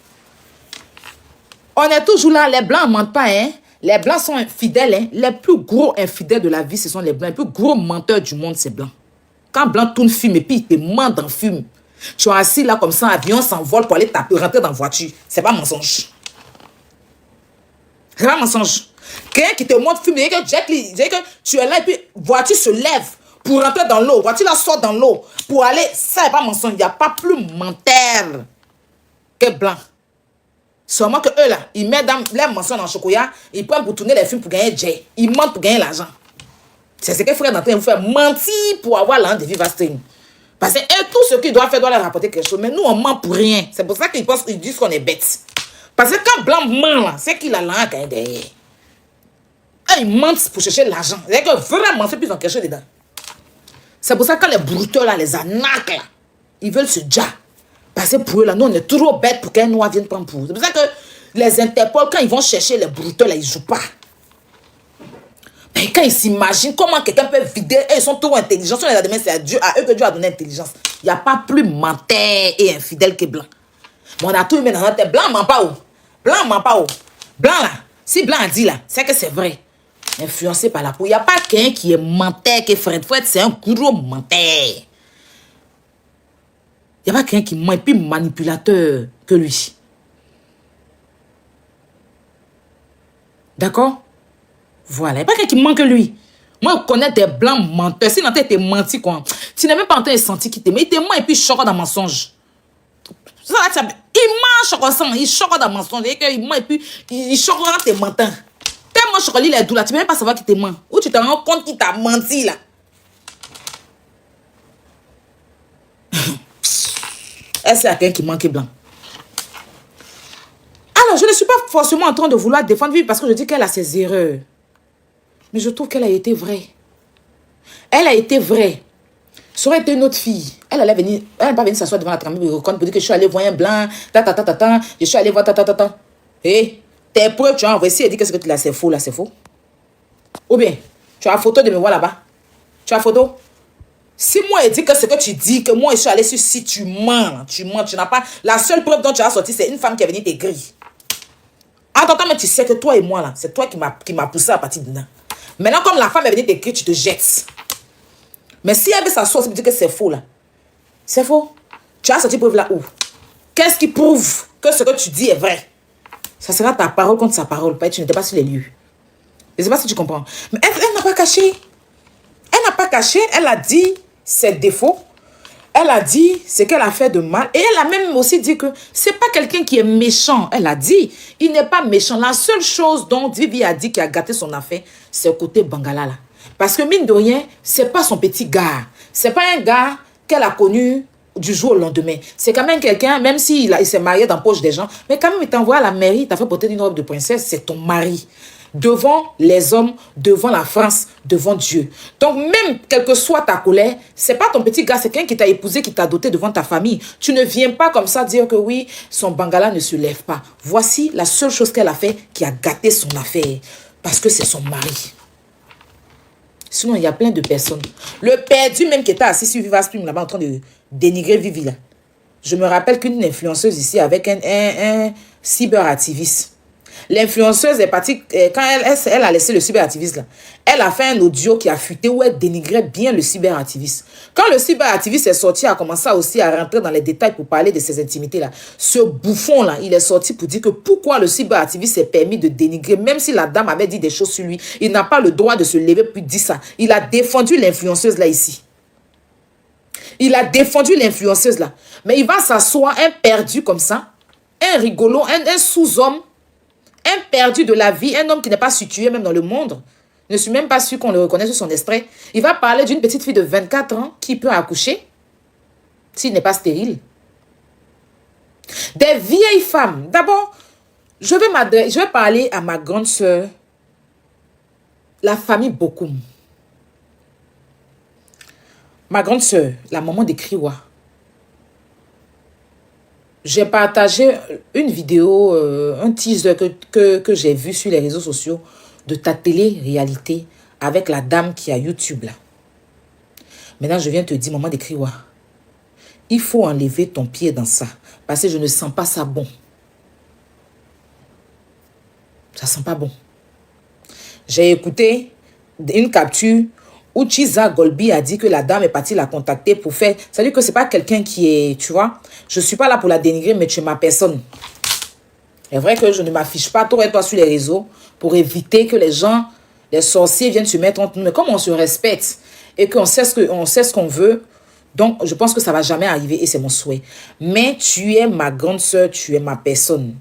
On est toujours là. Les blancs ne mentent pas, hein. Les blancs sont fidèles, hein. Les plus gros infidèles de la vie, ce sont les blancs. Les plus gros menteurs du monde, c'est blanc. Quand blanc tourne fume et puis il te ment dans fume. Tu es assis là comme ça, avion s'envole pour aller rentrer dans la voiture. C'est pas mensonge. C'est pas mensonge. Quelqu'un qui te montre fume, que tu es là et puis voiture se lève pour rentrer dans l'eau. Voiture là sort dans l'eau pour aller. Ça n'est pas mensonge. Il n'y a pas plus menteur que blanc. Seulement que eux là, ils mettent dans les mensonges dans le chocolat, ils prennent pour tourner les films pour gagner Jay. Ils mentent pour gagner l'argent. C'est ce que frère d'entrée vous faire mentir pour avoir l'argent de vivre à stream. Parce que eux, tout ce qu'ils doivent faire doit leur rapporter quelque chose. Mais nous, on ment pour rien. C'est pour ça qu'ils pensent qu'ils disent qu'on est bête. Parce que quand blanc ment là, c'est qu'il a l'argent à gagner derrière. Ils mentent pour chercher l'argent. C'est que vraiment, c'est plus en quelque chose dedans. C'est pour ça que quand les brouteurs là, les anaques là, ils veulent se dire. Parce que pour eux là, nous on est trop bêtes pour qu'un noir vienne prendre pour eux. C'est pour ça que les Interpol, quand ils vont chercher les brouteurs là, ils jouent pas. Mais quand ils s'imaginent comment quelqu'un peut vider, ils sont trop intelligents. Si on les a demandé, c'est à eux que Dieu a donné l'intelligence. Il n'y a pas plus menteur et infidèle que blanc. Mais on a tout mis dans notre tête. Blanc ment pas où? Blanc ment pas où? Blanc là, si blanc a dit là, c'est que c'est vrai. Influencé par la peau. Il n'y a pas quelqu'un qui est menteur que Fred. Fred, c'est un gros menteur. Il n'y a pas quelqu'un qui ment et plus manipulateur que lui. D'accord? Voilà. Il n'y a pas quelqu'un qui ment que lui. Moi, je connais des blancs menteurs. Si l'antenne était menti, quoi. Tu n'es même pas en train de sentir qu'il t'aime. Il te ment et puis il choque dans mensonge. Il ment choque ça. Il choque dans mensonge. Il ment et puis il choque dans tes mentants. Tellement chocolat, il est doux là. Tu ne peux même pas savoir qu'il te ment. Ou tu te rends compte qu'il t'a menti là. Est-ce qu'il y a quelqu'un qui manque blanc? Alors, je ne suis pas forcément en train de vouloir défendre Vivi parce que je dis qu'elle a ses erreurs. Mais je trouve qu'elle a été vraie. Elle a été vraie. Ça aurait été une autre fille. Elle allait venir, elle n'est pas venue s'asseoir devant la caméra pour dire que je suis allée voir un blanc, je suis allée voir Et tes preuves, tu as envoyé. Si elle dit que ce que tu l'as, c'est faux, là, c'est faux. Ou bien, tu as la photo de me voir là-bas. Tu as la photo. Si moi, elle dit que ce que tu dis, que moi, je suis allée sur si tu mens, tu n'as pas. La seule preuve dont tu as sorti, c'est une femme qui est venue t'écrire. Attends, mais tu sais que toi et moi, là, c'est toi qui m'a poussé à partir de là. Maintenant, comme la femme est venue t'écrire, tu te jettes. Mais si elle veut s'asseoir, ça veut dire que c'est faux, là. C'est faux. Tu as sorti preuve là où? Qu'est-ce qui prouve que ce que tu dis est vrai? Ça sera ta parole contre sa parole. Tu n'étais pas sur les lieux. Je ne sais pas si tu comprends. Mais elle n'a pas caché. Elle n'a pas caché. Elle a dit ses défauts. Elle a dit ce qu'elle a fait de mal. Et elle a même aussi dit que ce n'est pas quelqu'un qui est méchant. Elle a dit, il n'est pas méchant. La seule chose dont Vivi a dit qui a gâté son affaire, c'est le côté Bangala là. Parce que mine de rien, ce n'est pas son petit gars. Ce n'est pas un gars qu'elle a connu du jour au lendemain. C'est quand même quelqu'un, même s'il s'est marié dans la poche des gens, mais quand même il t'envoie à la mairie, il t'a fait porter une robe de princesse, c'est ton mari. Devant les hommes, devant la France, devant Dieu. Donc même, quelle que soit ta colère, c'est pas ton petit gars, c'est quelqu'un qui t'a épousé, qui t'a doté devant ta famille. Tu ne viens pas comme ça dire que oui, son Bangala ne se lève pas. Voici la seule chose qu'elle a fait qui a gâté son affaire. Parce que c'est son mari. Sinon, il y a plein de personnes. Le perdu même qui était assis sur Viva Stream là-bas en train de dénigrer Vivi là. Je me rappelle qu'une influenceuse ici avec un cyberactiviste. L'influenceuse est partie, quand elle a laissé le cyberactiviste là, elle a fait un audio qui a fuité où elle dénigrait bien le cyberactiviste. Quand le cyberactiviste est sorti, a commencé aussi à rentrer dans les détails pour parler de ses intimités là. Ce bouffon là, il est sorti pour dire que pourquoi le cyberactiviste s'est permis de dénigrer, même si la dame avait dit des choses sur lui, il n'a pas le droit de se lever pour dire ça. Il a défendu l'influenceuse là ici. Il a défendu l'influenceuse là. Mais il va s'asseoir, un perdu comme ça, un rigolo, un sous-homme, un perdu de la vie, un homme qui n'est pas situé même dans le monde. Je ne suis même pas sûr qu'on le reconnaisse sur son extrait. Il va parler d'une petite fille de 24 ans qui peut accoucher s'il n'est pas stérile. Des vieilles femmes. D'abord, je vais parler à ma grande sœur, la famille Bokoum. Ma grande sœur, la maman de Kriwa. J'ai partagé une vidéo, un teaser que j'ai vu sur les réseaux sociaux de ta télé-réalité avec la dame qui a YouTube là. Maintenant, je viens te dire, maman de Kriwa, il faut enlever ton pied dans ça parce que je ne sens pas ça bon. Ça sent pas bon. J'ai écouté une capture où Chiza Golbi a dit que la dame est partie la contacter pour faire... Ça veut dire que c'est pas quelqu'un qui est... Tu vois, je suis pas là pour la dénigrer, mais tu es ma personne. C'est vrai que je ne m'affiche pas trop et toi sur les réseaux pour éviter que les gens, les sorciers viennent se mettre entre nous. Mais comme on se respecte et qu'on sait ce qu'on veut, donc je pense que ça va jamais arriver et c'est mon souhait. Mais tu es ma grande soeur, tu es ma personne.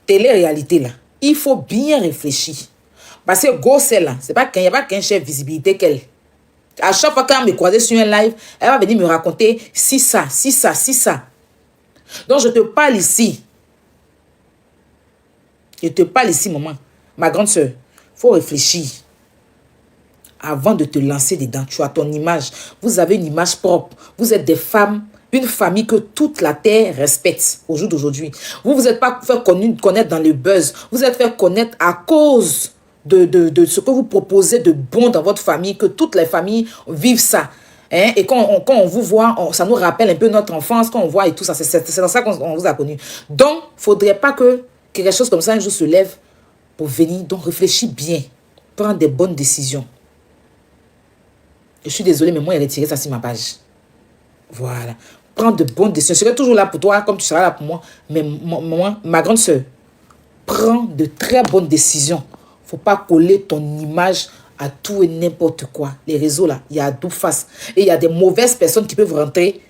Télé-réalité là, il faut bien réfléchir. Parce que go celle là, c'est pas qu'il n'y a pas qu'un chef visibilité qu'elle. À chaque fois qu'elle me croise sur un live, elle va venir me raconter si ça. Donc je te parle ici. Je te parle ici, maman. Ma grande soeur, il faut réfléchir. Avant de te lancer dedans, tu as ton image. Vous avez une image propre. Vous êtes des femmes, une famille que toute la terre respecte au jour d'aujourd'hui. Vous vous êtes pas fait connaître dans le buzz. Vous êtes fait connaître à cause de ce que vous proposez de bon dans votre famille, que toutes les familles vivent ça. Hein? Et quand on vous voit, ça nous rappelle un peu notre enfance, quand on voit et tout ça. C'est dans ça qu'on vous a connu. Donc, il ne faudrait pas que quelque chose comme ça un jour se lève pour venir. Donc, réfléchis bien. Prends des bonnes décisions. Je suis désolée, mais moi, il a retiré ça sur ma page. Voilà. Prends de bonnes décisions. Je serai toujours là pour toi, comme tu seras là pour moi. Mais moi, ma grande soeur, prends de très bonnes décisions. Faut pas coller ton image à tout et n'importe quoi. Les réseaux là, il y a deux faces. Et il y a des mauvaises personnes qui peuvent rentrer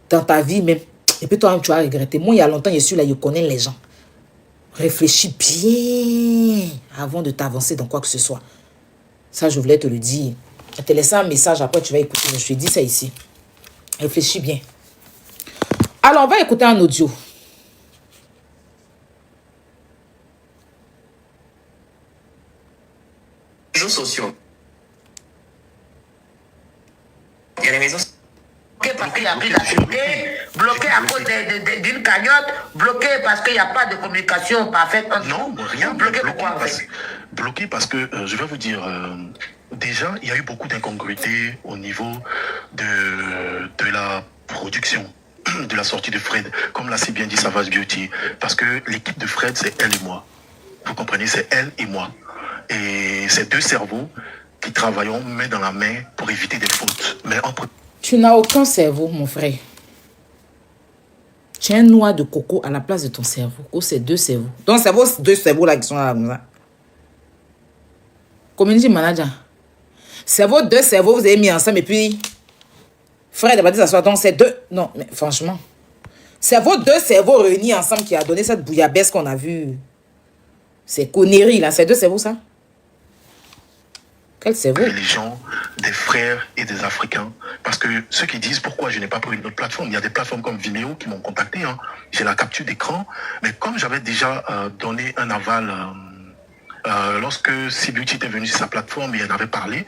dans ta vie même. Et puis toi-même, tu vas regretter. Moi, il y a longtemps, je suis là, je connais les gens. Réfléchis bien avant de t'avancer dans quoi que ce soit. Ça, je voulais te le dire. Je te laisse un message, après tu vas écouter. Je te dis ça ici. Réfléchis bien. Alors, on va écouter un audio. Réseaux sociaux. qu'il n'y a plus d'activité, bloqué à cause d'une cagnotte, bloqué parce qu'il n'y a pas de communication parfaite entre non, rien. Bloqué pourquoi bloqué parce que, je vais vous dire, déjà, il y a eu beaucoup d'incongruités au niveau de la production, de la sortie de Fred, comme l'a si bien dit Savage Beauty, parce que l'équipe de Fred, c'est elle et moi. Vous comprenez, c'est elle et moi. Et c'est deux cerveaux qui travaillons main dans la main pour éviter des fautes. Mais entre... Tu n'as aucun cerveau, mon frère. Tu as un noix de coco à la place de ton cerveau. Oh, c'est deux cerveaux. Donc, cerveau, c'est deux cerveaux là qui sont là comme ça. Community manager. Cerveau, deux cerveaux, vous avez mis ensemble et puis... Frère, il va dire ça soit donc c'est deux... Non, mais franchement. Cerveau, deux cerveaux réunis ensemble qui a donné cette bouillabaisse qu'on a vue. C'est connerie là, c'est deux cerveaux ça. Quel cerveau? Les gens, des frères et des Africains. Parce que ceux qui disent pourquoi je n'ai pas pris une autre plateforme, il y a des plateformes comme Vimeo qui m'ont contacté. Hein. J'ai la capture d'écran. Mais comme j'avais déjà donné un aval, lorsque C-Beauty était venu sur sa plateforme et elle avait parlé,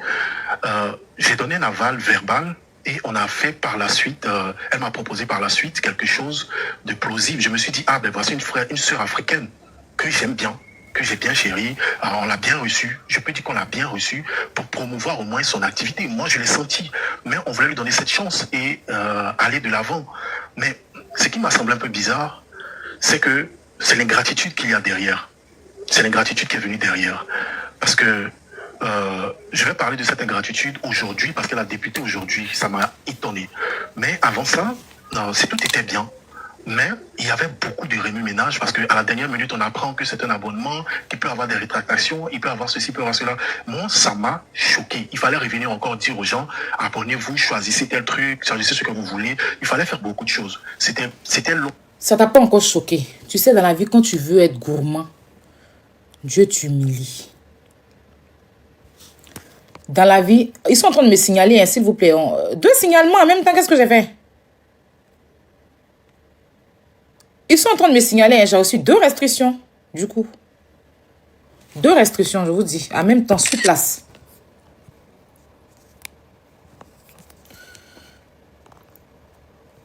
j'ai donné un aval verbal. Et on a fait par la suite, elle m'a proposé par la suite quelque chose de plausible. Je me suis dit, ah ben voici une sœur africaine que j'aime bien, que j'ai bien chérie, on l'a bien reçue, je peux dire qu'on l'a bien reçue pour promouvoir au moins son activité. Moi, je l'ai senti, mais on voulait lui donner cette chance et aller de l'avant. Mais ce qui m'a semblé un peu bizarre, c'est que c'est l'ingratitude qu'il y a derrière. C'est l'ingratitude qui est venue derrière. Parce que je vais parler de cette ingratitude aujourd'hui, parce qu'elle a débuté aujourd'hui, ça m'a étonné. Mais avant ça, tout était bien. Mais il y avait beaucoup de remue-ménage parce qu'à la dernière minute, on apprend que c'est un abonnement, qu'il peut avoir des rétractations, il peut avoir ceci, il peut avoir cela. Moi, ça m'a choqué. Il fallait revenir encore dire aux gens, abonnez-vous, choisissez tel truc, choisissez ce que vous voulez. Il fallait faire beaucoup de choses. C'était long. Ça t'a pas encore choqué. Tu sais, dans la vie, quand tu veux être gourmand, Dieu t'humilie. Dans la vie, ils sont en train de me signaler, hein, s'il vous plaît. Deux signalements en même temps, qu'est-ce que j'ai fait? Ils sont en train de me signaler, hein, j'ai reçu 2 restrictions, du coup. 2 restrictions, je vous dis, en même temps, sur place.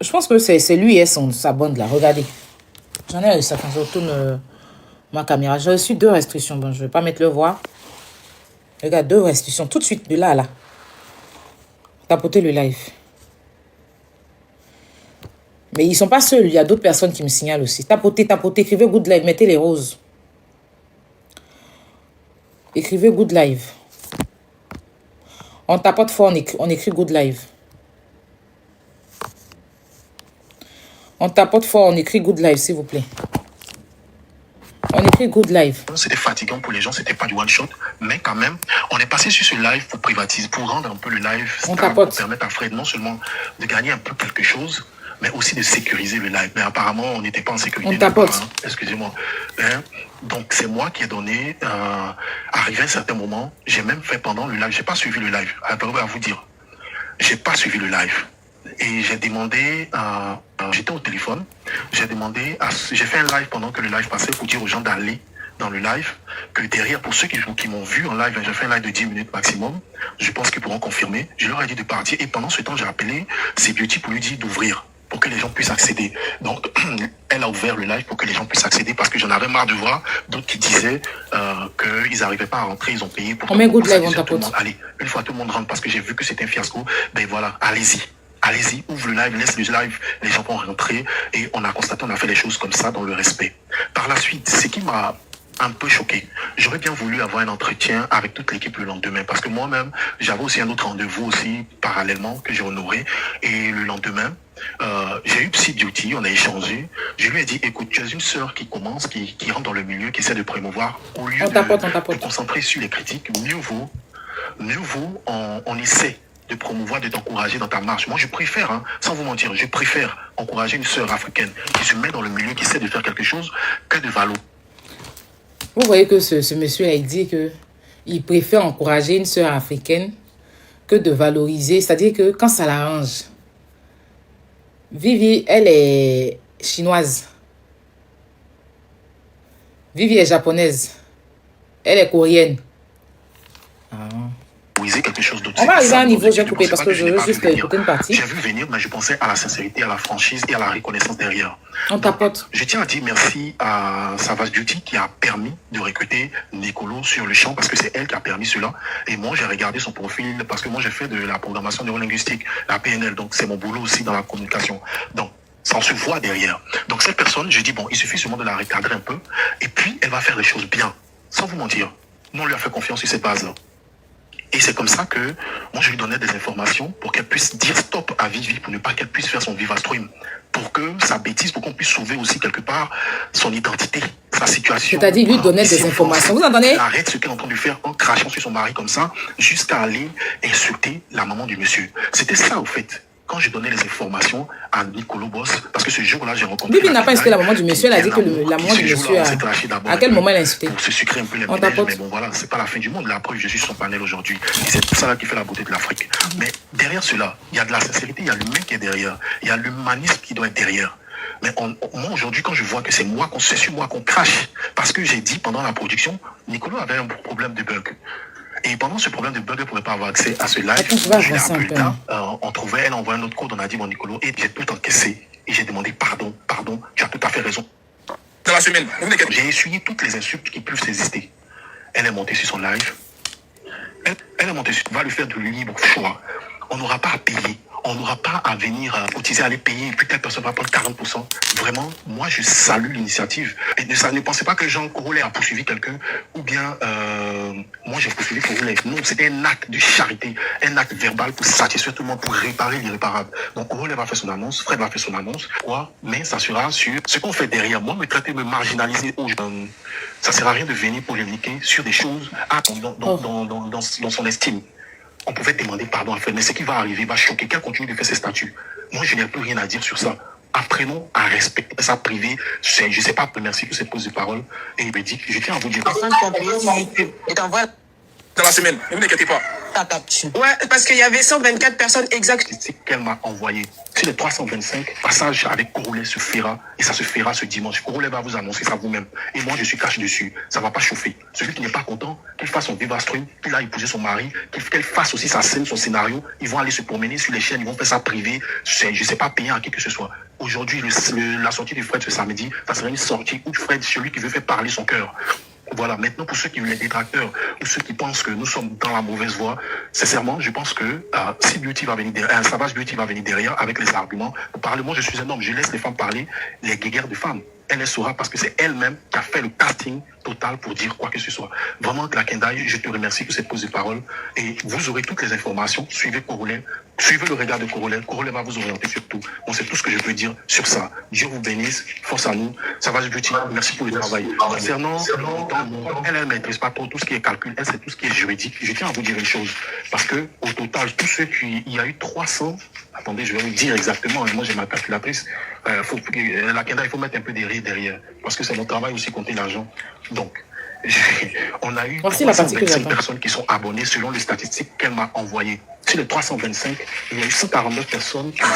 Je pense que c'est lui et sa bande là, regardez. J'en ai réussi, quand je retourne ma caméra. J'ai reçu 2 restrictions, bon, je ne vais pas mettre le voir. Regarde, 2 restrictions, tout de suite, de là à là. Tapotez le live. Mais ils ne sont pas seuls, il y a d'autres personnes qui me signalent aussi. Tapotez, écrivez good live, mettez les roses. Écrivez good live. On tapote fort, on écrit good live. On tapote fort, on écrit good live, s'il vous plaît. On écrit good live. C'était fatigant pour les gens, c'était pas du one shot, mais quand même, on est passé sur ce live pour privatiser, pour rendre un peu le live stable, pour permettre à Fred non seulement de gagner un peu quelque chose, mais aussi de sécuriser le live. Mais apparemment, on n'était pas en sécurité. On tapote. Hein, excusez-moi. Hein? Donc, c'est moi qui ai donné, arrivé à un certain moment, j'ai même fait pendant le live, j'ai pas suivi le live, à vous dire. J'ai pas suivi le live. Et j'ai demandé, j'étais au téléphone, j'ai fait un live pendant que le live passait pour dire aux gens d'aller dans le live, que derrière, pour ceux qui m'ont vu en live, j'ai fait un live de 10 minutes maximum, je pense qu'ils pourront confirmer, je leur ai dit de partir, et pendant ce temps, j'ai appelé C-Beauty pour lui dire d'ouvrir, pour que les gens puissent accéder. Donc, elle a ouvert le live pour que les gens puissent accéder, parce que j'en avais marre de voir d'autres qui disaient qu'ils n'arrivaient pas à rentrer, ils ont payé pour... On met good live, on tapote. Allez, une fois tout le monde rentre, parce que j'ai vu que c'était un fiasco, ben voilà, allez-y. Allez-y, ouvre le live, laisse le live, les gens vont rentrer et on a constaté, on a fait les choses comme ça dans le respect. Par la suite, ce qui m'a un peu choqué, j'aurais bien voulu avoir un entretien avec toute l'équipe le lendemain parce que moi-même, j'avais aussi un autre rendez-vous aussi parallèlement que j'ai honoré et le lendemain, j'ai eu C-Beauty, on a échangé, je lui ai dit, écoute, tu as une sœur qui commence, qui rentre dans le milieu, qui essaie de promouvoir, au lieu de concentrer sur les critiques, mieux vaut on essaie de promouvoir, de t'encourager dans ta marche. Moi, je préfère, hein, sans vous mentir, je préfère encourager une sœur africaine qui se met dans le milieu, qui essaie de faire quelque chose, que de valoriser. Vous voyez que ce monsieur a dit qu'il préfère encourager une sœur africaine que de valoriser. C'est-à-dire que quand ça l'arrange, Vivi, elle est chinoise. Vivi est japonaise. Elle est coréenne. théoriser quelque chose d'autre. On va arriver à un niveau, j'ai Je coupé pensais parce pas que je n'ai veux pas juste vu venir. écouter une partie. J'ai vu venir, mais je pensais à la sincérité, à la franchise et à la reconnaissance derrière. On tapote. Je tiens à dire merci à Savage Beauty qui a permis de recruter Nicolo sur le champ parce que c'est elle qui a permis cela. Et moi, j'ai regardé son profil parce que moi, j'ai fait de la programmation neurolinguistique, la PNL. Donc, c'est mon boulot aussi dans la communication. Donc, ça se voit derrière. Donc, cette personne, je dis, bon, il suffit seulement de la recadrer un peu et puis elle va faire les choses bien. Sans vous mentir. Nous, on lui a fait confiance sur cette base-là. Et c'est comme ça que moi, je lui donnais des informations pour qu'elle puisse dire stop à Vivi, pour ne pas qu'elle puisse faire son Vivastream. Pour que sa bêtise, pour qu'on puisse sauver aussi quelque part son identité, sa situation. C'est-à-dire, lui donner des informations. Vous entendez? Elle arrête ce qu'elle est en train de faire en crachant sur son mari comme ça, jusqu'à aller insulter la maman du monsieur. C'était ça, au fait. Quand je donnais les informations à Nicolo Boss, parce que ce jour-là, j'ai rencontré... Bibi n'a pas insulté la maman du monsieur, elle a dit que la maman du monsieur à quel moment elle a insulté? Pour se sucrer un peu les ménages, mais bon, voilà, c'est pas la fin du monde. La preuve, je suis sur son panel aujourd'hui. Et c'est tout ça là qui fait la beauté de l'Afrique. Mais derrière cela, il y a de la sincérité, il y a l'humain qui est derrière. Il y a l'humanisme qui doit être derrière. Mais moi, aujourd'hui, quand je vois que c'est sur moi qu'on crache, parce que j'ai dit pendant la production, Nicolo avait un problème de bug. Et pendant ce problème de bug, elle ne pouvait pas avoir accès à ce live. Je l'ai appelé tard. On trouvait, elle envoyait un autre code, on a dit, bon, Nicolo, et j'ai tout encaissé. Et j'ai demandé pardon, tu as tout à fait raison. Dans la semaine, j'ai essuyé toutes les insultes qui peuvent exister. Elle est montée sur son live. Elle est montée sur, va lui faire du libre choix. On n'aura pas à payer. On n'aura pas à venir cotiser, aller payer, et puis telle personne va prendre 40%. Vraiment, moi, je salue l'initiative. Et ne pensez pas que Jean Corolet a poursuivi quelqu'un, ou bien moi, j'ai poursuivi Corolet. Non, c'était un acte de charité, un acte verbal pour satisfaire tout le monde, pour réparer l'irréparable. Donc, Corolet va faire son annonce, Fred va faire son annonce, quoi, mais ça sera sur ce qu'on fait derrière. Moi, me traiter, me marginaliser, ça sert à rien de venir polémiquer sur des choses dans son estime. On pouvait demander pardon à Fred, mais ce qui va arriver va choquer. Qu'elle continue de faire ses statuts. Moi, je n'ai plus rien à dire sur ça. Apprenons à respecter sa privée. Je ne sais pas, merci pour cette pause de parole. Et il me dit, je tiens à vous dire. Personne compris sur YouTube. Et t'envoie dans la semaine, ne vous inquiétez pas. ta capture. Ouais, parce qu'il y avait 124 personnes exactes. C'est qu'elle m'a envoyé. Sur les 325, passage avec Corolet se fera, et ça se fera ce dimanche. Corolet va vous annoncer ça vous-même. Et moi, je suis caché dessus. Ça ne va pas chauffer. Celui qui n'est pas content, qu'il fasse son Vivastream, qu'il aille épouser son mari, qu'elle fasse aussi sa scène, son scénario. Ils vont aller se promener sur les chaînes, ils vont faire ça privé. Je ne sais pas payer à qui que ce soit. Aujourd'hui, la sortie de Fred ce samedi, ça sera une sortie où Fred, celui qui veut faire parler son cœur. Voilà, maintenant pour ceux qui les détracteurs ou ceux qui pensent que nous sommes dans la mauvaise voie, sincèrement, je pense que si Beauty va venir derrière, Savage Beauty va venir derrière avec les arguments pour parler. Moi, je suis un homme, je laisse les femmes parler, les guéguerres de femmes. Elle les saura parce que c'est elle-même qui a fait le casting total pour dire quoi que ce soit. Vraiment, Claquendaï, je te remercie pour cette pose de parole et vous aurez toutes les informations. Suivez Corolet, suivez le regard de Corolet. Corolet va vous orienter sur tout. Bon, c'est tout ce que je peux dire sur ça. Dieu vous bénisse, force à nous. Savage Beauty, merci pour le travail. Concernant elle ne maîtrise pas trop tout ce qui est calcul, elle c'est tout ce qui est juridique. Je tiens à vous dire une chose, parce que au total, tous ceux qui, il y a eu 300, attendez, je vais vous dire exactement, moi j'ai ma calculatrice, il faut mettre un peu des rires derrière, parce que c'est mon travail aussi compter l'argent. Donc, on a eu 325 personnes qui sont abonnées selon les statistiques qu'elle m'a envoyées. Sur les 325, il y a eu 149 personnes qui ont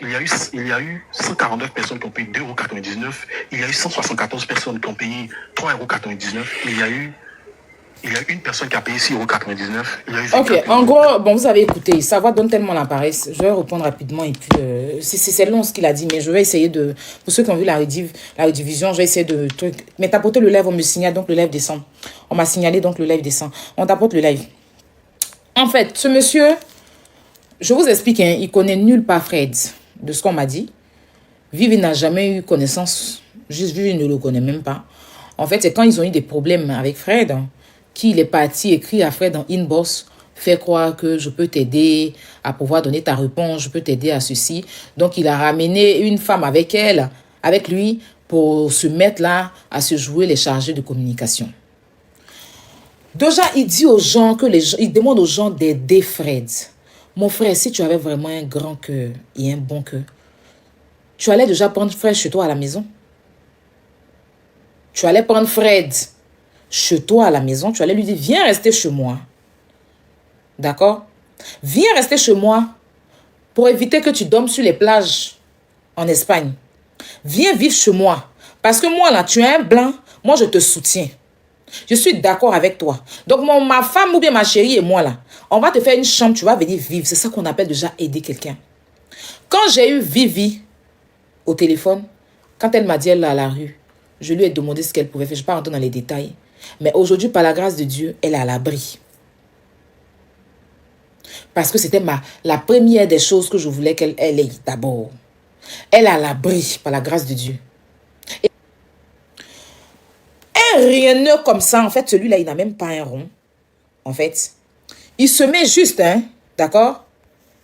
il y a eu 149 personnes qui ont payé 2,99 €. Il y a eu 174 personnes qui ont payé 3,99 €. Il y a eu une personne qui a payé 6,99 €. Ok, en gros, bon, vous avez écouté. Savoir donne tellement la paresse. Je vais répondre rapidement et puis c'est long ce qu'il a dit, mais je vais essayer de. Pour ceux qui ont vu la redivision, je vais essayer de truc. Mais tapoter le live, on me signale donc le live descend. On m'a signalé donc le live descend. On tapote le live. En fait, ce monsieur. Je vous explique, hein, il connaît nulle part Fred, de ce qu'on m'a dit. Vivi n'a jamais eu connaissance, juste Vivi ne le connaît même pas. En fait, c'est quand ils ont eu des problèmes avec Fred, hein, qu'il est parti écrire à Fred en inbox, fais croire que je peux t'aider à pouvoir donner ta réponse, je peux t'aider à ceci. Donc, il a ramené une femme avec elle, avec lui, pour se mettre là à se jouer les chargés de communication. Déjà, il dit aux gens il demande aux gens d'aider Fred. Mon frère, si tu avais vraiment un grand cœur et un bon cœur, tu allais déjà prendre Fred chez toi à la maison. Tu allais prendre Fred chez toi à la maison. Tu allais lui dire, viens rester chez moi. D'accord? Viens rester chez moi pour éviter que tu dormes sur les plages en Espagne. Viens vivre chez moi. Parce que moi, là, tu es un blanc. Moi, je te soutiens. Je suis d'accord avec toi. Donc, ma femme ou bien ma chérie et moi, là, on va te faire une chambre, tu vas venir vivre. C'est ça qu'on appelle déjà aider quelqu'un. Quand j'ai eu Vivi au téléphone, quand elle m'a dit elle est à la rue, je lui ai demandé ce qu'elle pouvait faire. Je ne vais pas rentrer dans les détails. Mais aujourd'hui, par la grâce de Dieu, elle est à l'abri. Parce que c'était la première des choses que je voulais qu'elle ait d'abord. Elle est à l'abri par la grâce de Dieu. Et un rienneux comme ça, en fait, celui-là, il n'a même pas un rond. En fait, il se met juste, hein, d'accord,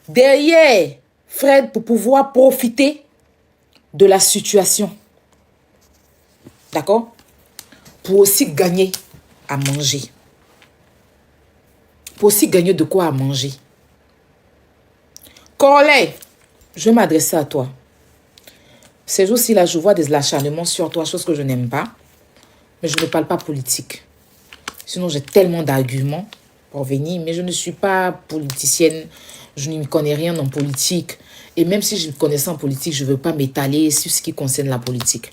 derrière Fred pour pouvoir profiter de la situation. D'accord? Pour aussi gagner à manger. Pour aussi gagner de quoi à manger. Corley, je vais m'adresser à toi. Ces jours-ci, là, je vois des acharnements sur toi, chose que je n'aime pas. Mais je ne parle pas politique. Sinon, j'ai tellement d'arguments pour venir. Mais je ne suis pas politicienne. Je ne connais rien en politique. Et même si je me connaissais en politique, je ne veux pas m'étaler sur ce qui concerne la politique.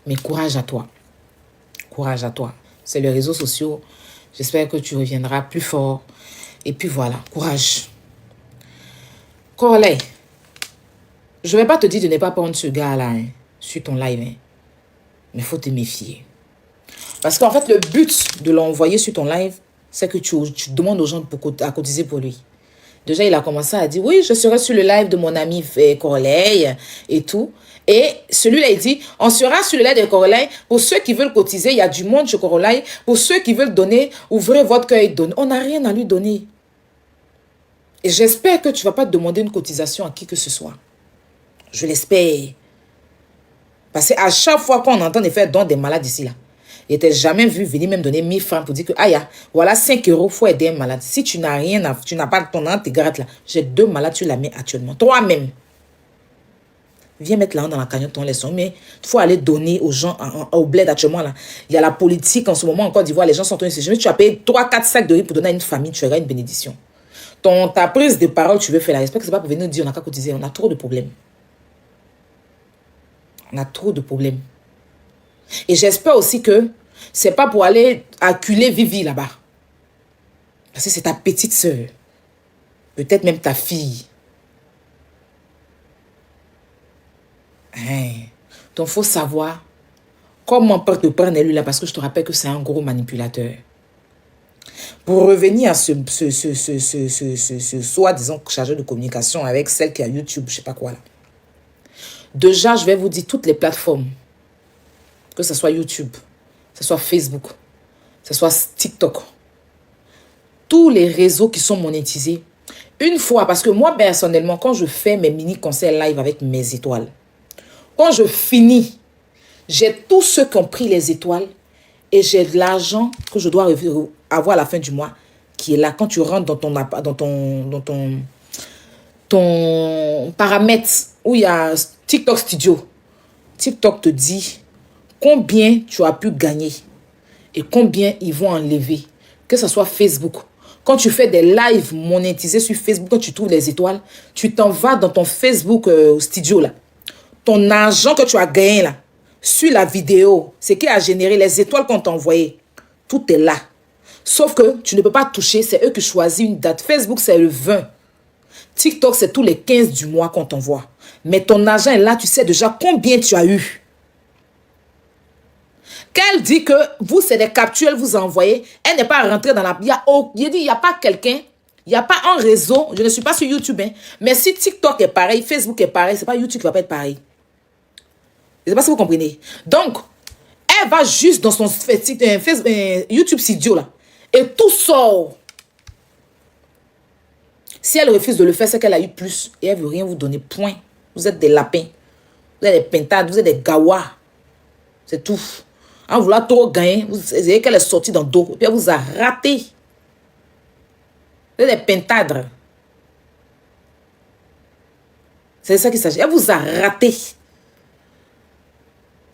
Mais courage à toi. Courage à toi. C'est les réseaux sociaux. J'espère que tu reviendras plus fort. Et puis voilà, courage. Corley, je ne vais pas te dire de ne pas prendre ce gars-là hein, sur ton live. Hein. Mais il faut te méfier. Parce qu'en fait, le but de l'envoyer sur ton live, c'est que tu demandes aux gens à cotiser pour lui. Déjà, il a commencé à dire, oui, je serai sur le live de mon ami Corley et tout. Et celui-là, il dit, on sera sur le live de Corley. Pour ceux qui veulent cotiser, il y a du monde chez Corley. Pour ceux qui veulent donner, ouvrez votre cœur et donnez. On n'a rien à lui donner. Et j'espère que tu ne vas pas demander une cotisation à qui que ce soit. Je l'espère. Parce qu'à chaque fois qu'on entend des faire don des malades ici, là, il n'était jamais vu venir même donner 1000 francs pour dire que, aïe, voilà 5 euros, il faut aider un malade. Si tu n'as rien, tu n'as pas ton intégrate là, j'ai 2 malades, tu la mets actuellement. 3 même. Viens mettre l'argent dans la cagnotte, on laisse. Mais il faut aller donner aux gens, au bled actuellement là. Il y a la politique en ce moment en Côte d'Ivoire, les gens sont en train de se dire, tu as payé 3-4 sacs de riz pour donner à une famille, tu auras une bénédiction. Ta prise de parole, tu veux faire la respect, que ce n'est pas pour venir dire on n'a qu'à cotiser, on a trop de problèmes. On a trop de problèmes. Et j'espère aussi que ce n'est pas pour aller acculer Vivi là-bas. Parce que c'est ta petite sœur. Peut-être même ta fille. Hein. Donc, il faut savoir comment te prendre lui là, parce que je te rappelle que c'est un gros manipulateur. Pour revenir à ce soi-disant chargé de communication avec celle qui a YouTube, je ne sais pas quoi là. Déjà, je vais vous dire toutes les plateformes, que ce soit YouTube, que ce soit Facebook, que ce soit TikTok, tous les réseaux qui sont monétisés, une fois, parce que moi personnellement, quand je fais mes mini-concerts live avec mes étoiles, quand je finis, j'ai tous ceux qui ont pris les étoiles et j'ai de l'argent que je dois avoir à la fin du mois qui est là. Quand tu rentres dans ton paramètre où il y a TikTok Studio, TikTok te dit combien tu as pu gagner et combien ils vont enlever. Que ce soit Facebook. Quand tu fais des lives monétisés sur Facebook, quand tu trouves les étoiles, tu t'en vas dans ton Facebook Studio là. Ton argent que tu as gagné là, sur la vidéo, ce qui a généré les étoiles qu'on t'a envoyées, tout est là. Sauf que tu ne peux pas toucher, c'est eux qui choisissent une date. Facebook, c'est le 20. TikTok, c'est tous les 15 du mois qu'on t'envoie. Mais ton argent est là, tu sais déjà combien tu as eu. Qu'elle dit que vous, c'est des captures, elle vous a envoyé. Elle n'est pas rentrée dans la... Il n'y a pas quelqu'un, il n'y a pas un réseau. Je ne suis pas sur YouTube. Hein, mais si TikTok est pareil, Facebook est pareil, c'est pas YouTube qui va pas être pareil. Je ne sais pas si vous comprenez. Donc, elle va juste dans son YouTube Studio là. Et tout sort. Si elle refuse de le faire, c'est qu'elle a eu plus. Et elle ne veut rien vous donner. Point. Vous êtes des lapins. Vous êtes des pintades. Vous êtes des gawas. C'est tout. En voulant trop gagner, vous savez qu'elle est sortie dans le dos. Et puis elle vous a raté. Vous êtes des pintades. C'est ça qu'il s'agit. Elle vous a raté.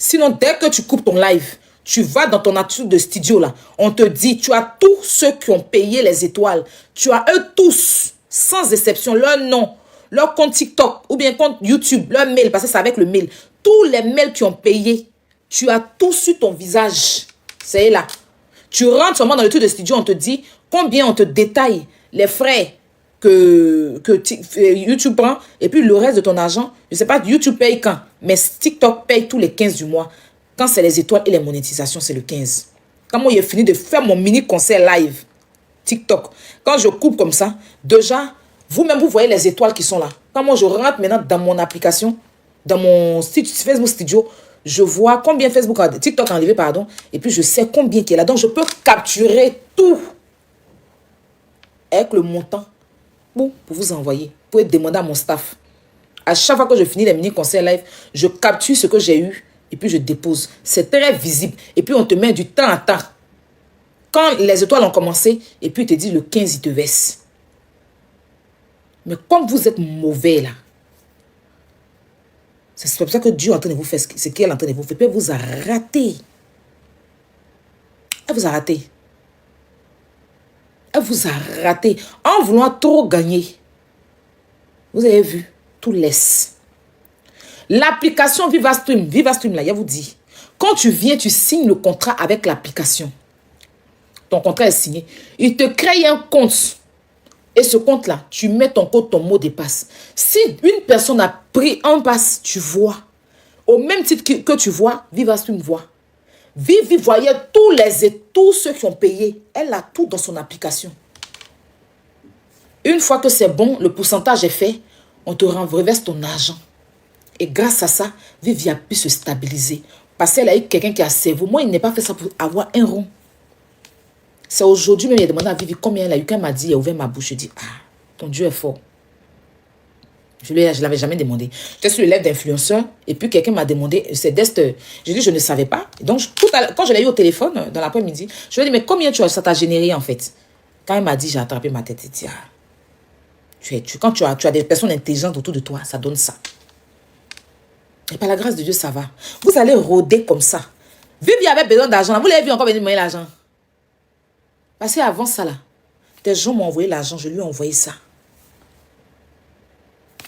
Sinon, dès que tu coupes ton live, tu vas dans ton attitude de studio là. On te dit, tu as tous ceux qui ont payé les étoiles. Tu as eux tous, sans exception, leur nom, leur compte TikTok ou bien compte YouTube, leur mail, parce que c'est avec le mail. Tous les mails qui ont payé, tu as tout sur ton visage. C'est là. Tu rentres seulement dans le truc de studio, on te dit combien on te détaille les frais que YouTube prend, et puis le reste de ton argent, je ne sais pas, YouTube paye quand, mais TikTok paye tous les 15 du mois. Quand c'est les étoiles et les monétisations, c'est le 15. Quand moi, j'ai fini de faire mon mini concert live, TikTok, quand je coupe comme ça, déjà, vous-même, vous voyez les étoiles qui sont là. Quand moi, je rentre maintenant dans mon application, dans mon Facebook Studio, je vois combien TikTok a enlevé, pardon, et puis je sais combien qui est là. Donc, je peux capturer tout avec le montant pour vous envoyer. Vous pouvez demander à mon staff. À chaque fois que je finis les mini-concerts live, je capture ce que j'ai eu et puis je dépose. C'est très visible. Et puis, on te met du temps à temps. Quand les étoiles ont commencé, et puis, il te dit le 15, il te verse. Mais comme vous êtes mauvais, là, c'est pour ça que Dieu est en train de vous faire ce qu'il est en train de vous faire. Puis, elle vous a raté. Elle vous a raté. Elle vous a raté. En voulant trop gagner, vous avez vu, tout laisse. L'application VivaStream là, il vous dit, quand tu viens, tu signes le contrat avec l'application. Ton contrat est signé. Il te crée un compte. Et ce compte-là, tu mets ton code, ton mot de passe. Si une personne a pris un pass, tu vois. Au même titre que tu vois, VivaStream voit. Vivi voyait tous ceux qui ont payé. Elle a tout dans son application. Une fois que c'est bon, le pourcentage est fait, on te reverse ton argent. Et grâce à ça, Vivi a pu se stabiliser. Parce qu'elle a eu quelqu'un qui a servi. Moi, il n'est pas fait ça pour avoir un rond. C'est aujourd'hui même, il a demandé à Vivi combien elle a eu. Quand elle m'a dit, il a ouvert ma bouche, je dis, ah, ton Dieu est fort. Je ne l'avais jamais demandé. J'étais sur le live d'influenceur et puis quelqu'un m'a demandé, c'est Dest. J'ai dit, je ne savais pas. Donc, quand je l'ai eu au téléphone, dans l'après-midi, je lui ai dit, mais combien ça t'a généré en fait? Quand elle m'a dit, j'ai attrapé ma tête et dit, ah, quand tu as des personnes intelligentes autour de toi, ça donne ça. Et par la grâce de Dieu, ça va. Vous allez rôder comme ça. Vivi avait besoin d'argent. Vous l'avez vu encore venir me donner l'argent. Parce qu'avant ça, là, des gens m'ont envoyé l'argent, je lui ai envoyé ça.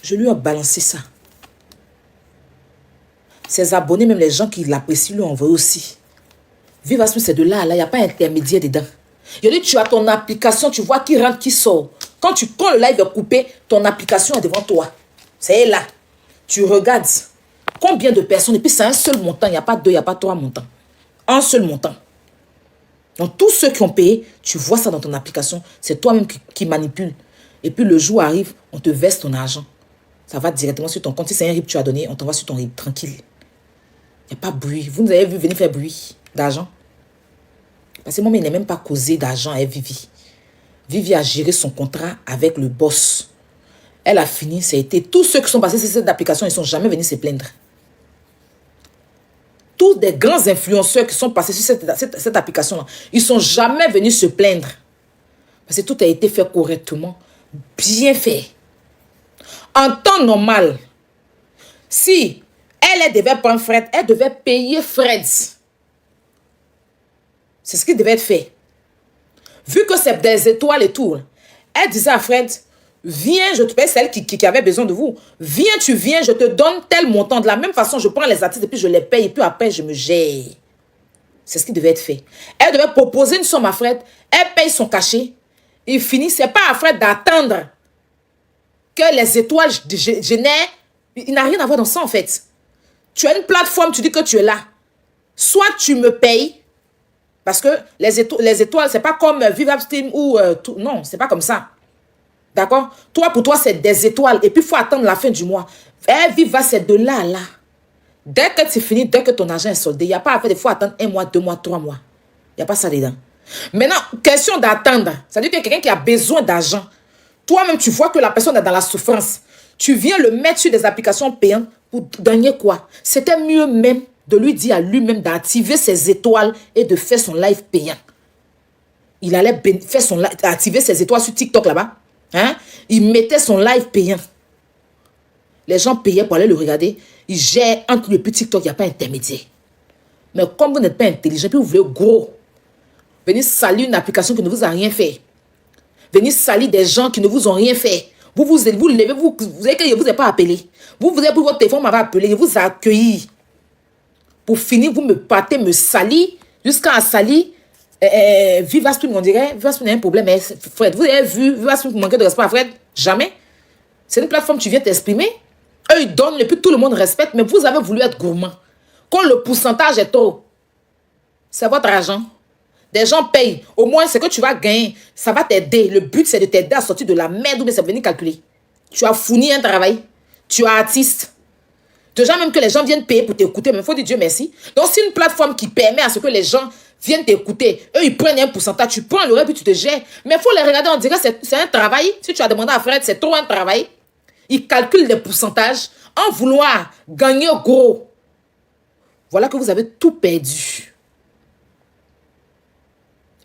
Je lui ai balancé ça. Ses abonnés, même les gens qui l'apprécient, lui ont envoyé aussi. VivaStream, c'est de là à là, il n'y a pas intermédiaire dedans. Il dit, tu as ton application, tu vois qui rentre, qui sort. Quand le live est coupé, ton application est devant toi. C'est là. Tu regardes combien de personnes, et puis c'est un seul montant, il n'y a pas deux, il n'y a pas trois montants. Un seul montant. Donc, tous ceux qui ont payé, tu vois ça dans ton application. C'est toi-même qui manipule. Et puis, le jour arrive, on te verse ton argent. Ça va directement sur ton compte. Si c'est un RIB que tu as donné, on t'envoie sur ton RIB. Tranquille. Il n'y a pas de bruit. Vous nous avez vu venir faire bruit d'argent. Parce que moi, il n'est même pas causé d'argent avec Vivi. Vivi a géré son contrat avec le boss. Elle a fini. Ça a été tous ceux qui sont passés sur cette application, ils ne sont jamais venus se plaindre. Tous des grands influenceurs qui sont passés sur cette application-là, ils ne sont jamais venus se plaindre. Parce que tout a été fait correctement, bien fait. En temps normal, si elle devait prendre Fred, elle devait payer Fred. C'est ce qui devait être fait. Vu que c'est des étoiles et tout, elle disait à Fred, viens, je te paye, celle qui avait besoin de vous. Viens, tu viens, je te donne tel montant. De la même façon, je prends les artistes et puis je les paye. Et puis après, je me gère. C'est ce qui devait être fait. Elle devait proposer une somme à Fred. Elle paye son cachet. Il finit. Ce n'est pas à Fred d'attendre que les étoiles génèrent. Il n'a rien à voir dans ça, en fait. Tu as une plateforme, tu dis que tu es là. Soit tu me payes, parce que les étoiles, ce n'est pas comme VivaStream ou... non, ce n'est pas comme ça. D'accord? Toi, pour toi, c'est des étoiles. Et puis, il faut attendre la fin du mois. Viva, c'est de là à là. Dès que c'est fini, dès que ton argent est soldé, il n'y a pas à faire, il faut attendre 1 mois, 2 mois, 3 mois. Il n'y a pas ça dedans. Maintenant, question d'attendre. Ça veut dire qu'il y a quelqu'un qui a besoin d'argent. Toi-même, tu vois que la personne est dans la souffrance. Tu viens le mettre sur des applications payantes pour gagner quoi? C'était mieux même de lui dire à lui-même d'activer ses étoiles et de faire son live payant. Il allait faire activer ses étoiles sur TikTok là-bas. Hein? Il mettait son live payant. Les gens payaient pour aller le regarder. Il gère entre le petit TikTok, il n'y a pas intermédiaire. Mais comme vous n'êtes pas intelligent, puis vous voulez gros, venez salir une application qui ne vous a rien fait. Venez salir des gens qui ne vous ont rien fait. Vous levez, vous savez que je ne vous ai pas appelé. Vous avez pris votre téléphone, m'avez appelé, je vous ai accueilli. Pour finir, vous me partez, me salir, jusqu'à salir Viva Stream, on dirait, Viva Stream a un problème. Mais Fred, vous avez vu Viva Stream manquer de respect à Fred? Jamais. C'est une plateforme, tu viens t'exprimer. Eux, ils donnent, et puis tout le monde respecte, mais vous avez voulu être gourmand. Quand le pourcentage est trop, c'est votre argent. Des gens payent. Au moins, ce que tu vas gagner, ça va t'aider. Le but, c'est de t'aider à sortir de la merde ou bien c'est venir calculer. Tu as fourni un travail. Tu es artiste. Déjà, même que les gens viennent payer pour t'écouter, mais il faut dire Dieu merci. Donc, c'est une plateforme qui permet à ce que les gens viennent t'écouter. Eux, ils prennent un pourcentage. Tu prends le reste, puis tu te gères. Mais il faut les regarder, on dirait que c'est un travail. Si tu as demandé à Fred, c'est trop un travail. Ils calculent des pourcentages en vouloir gagner gros. Voilà que vous avez tout perdu.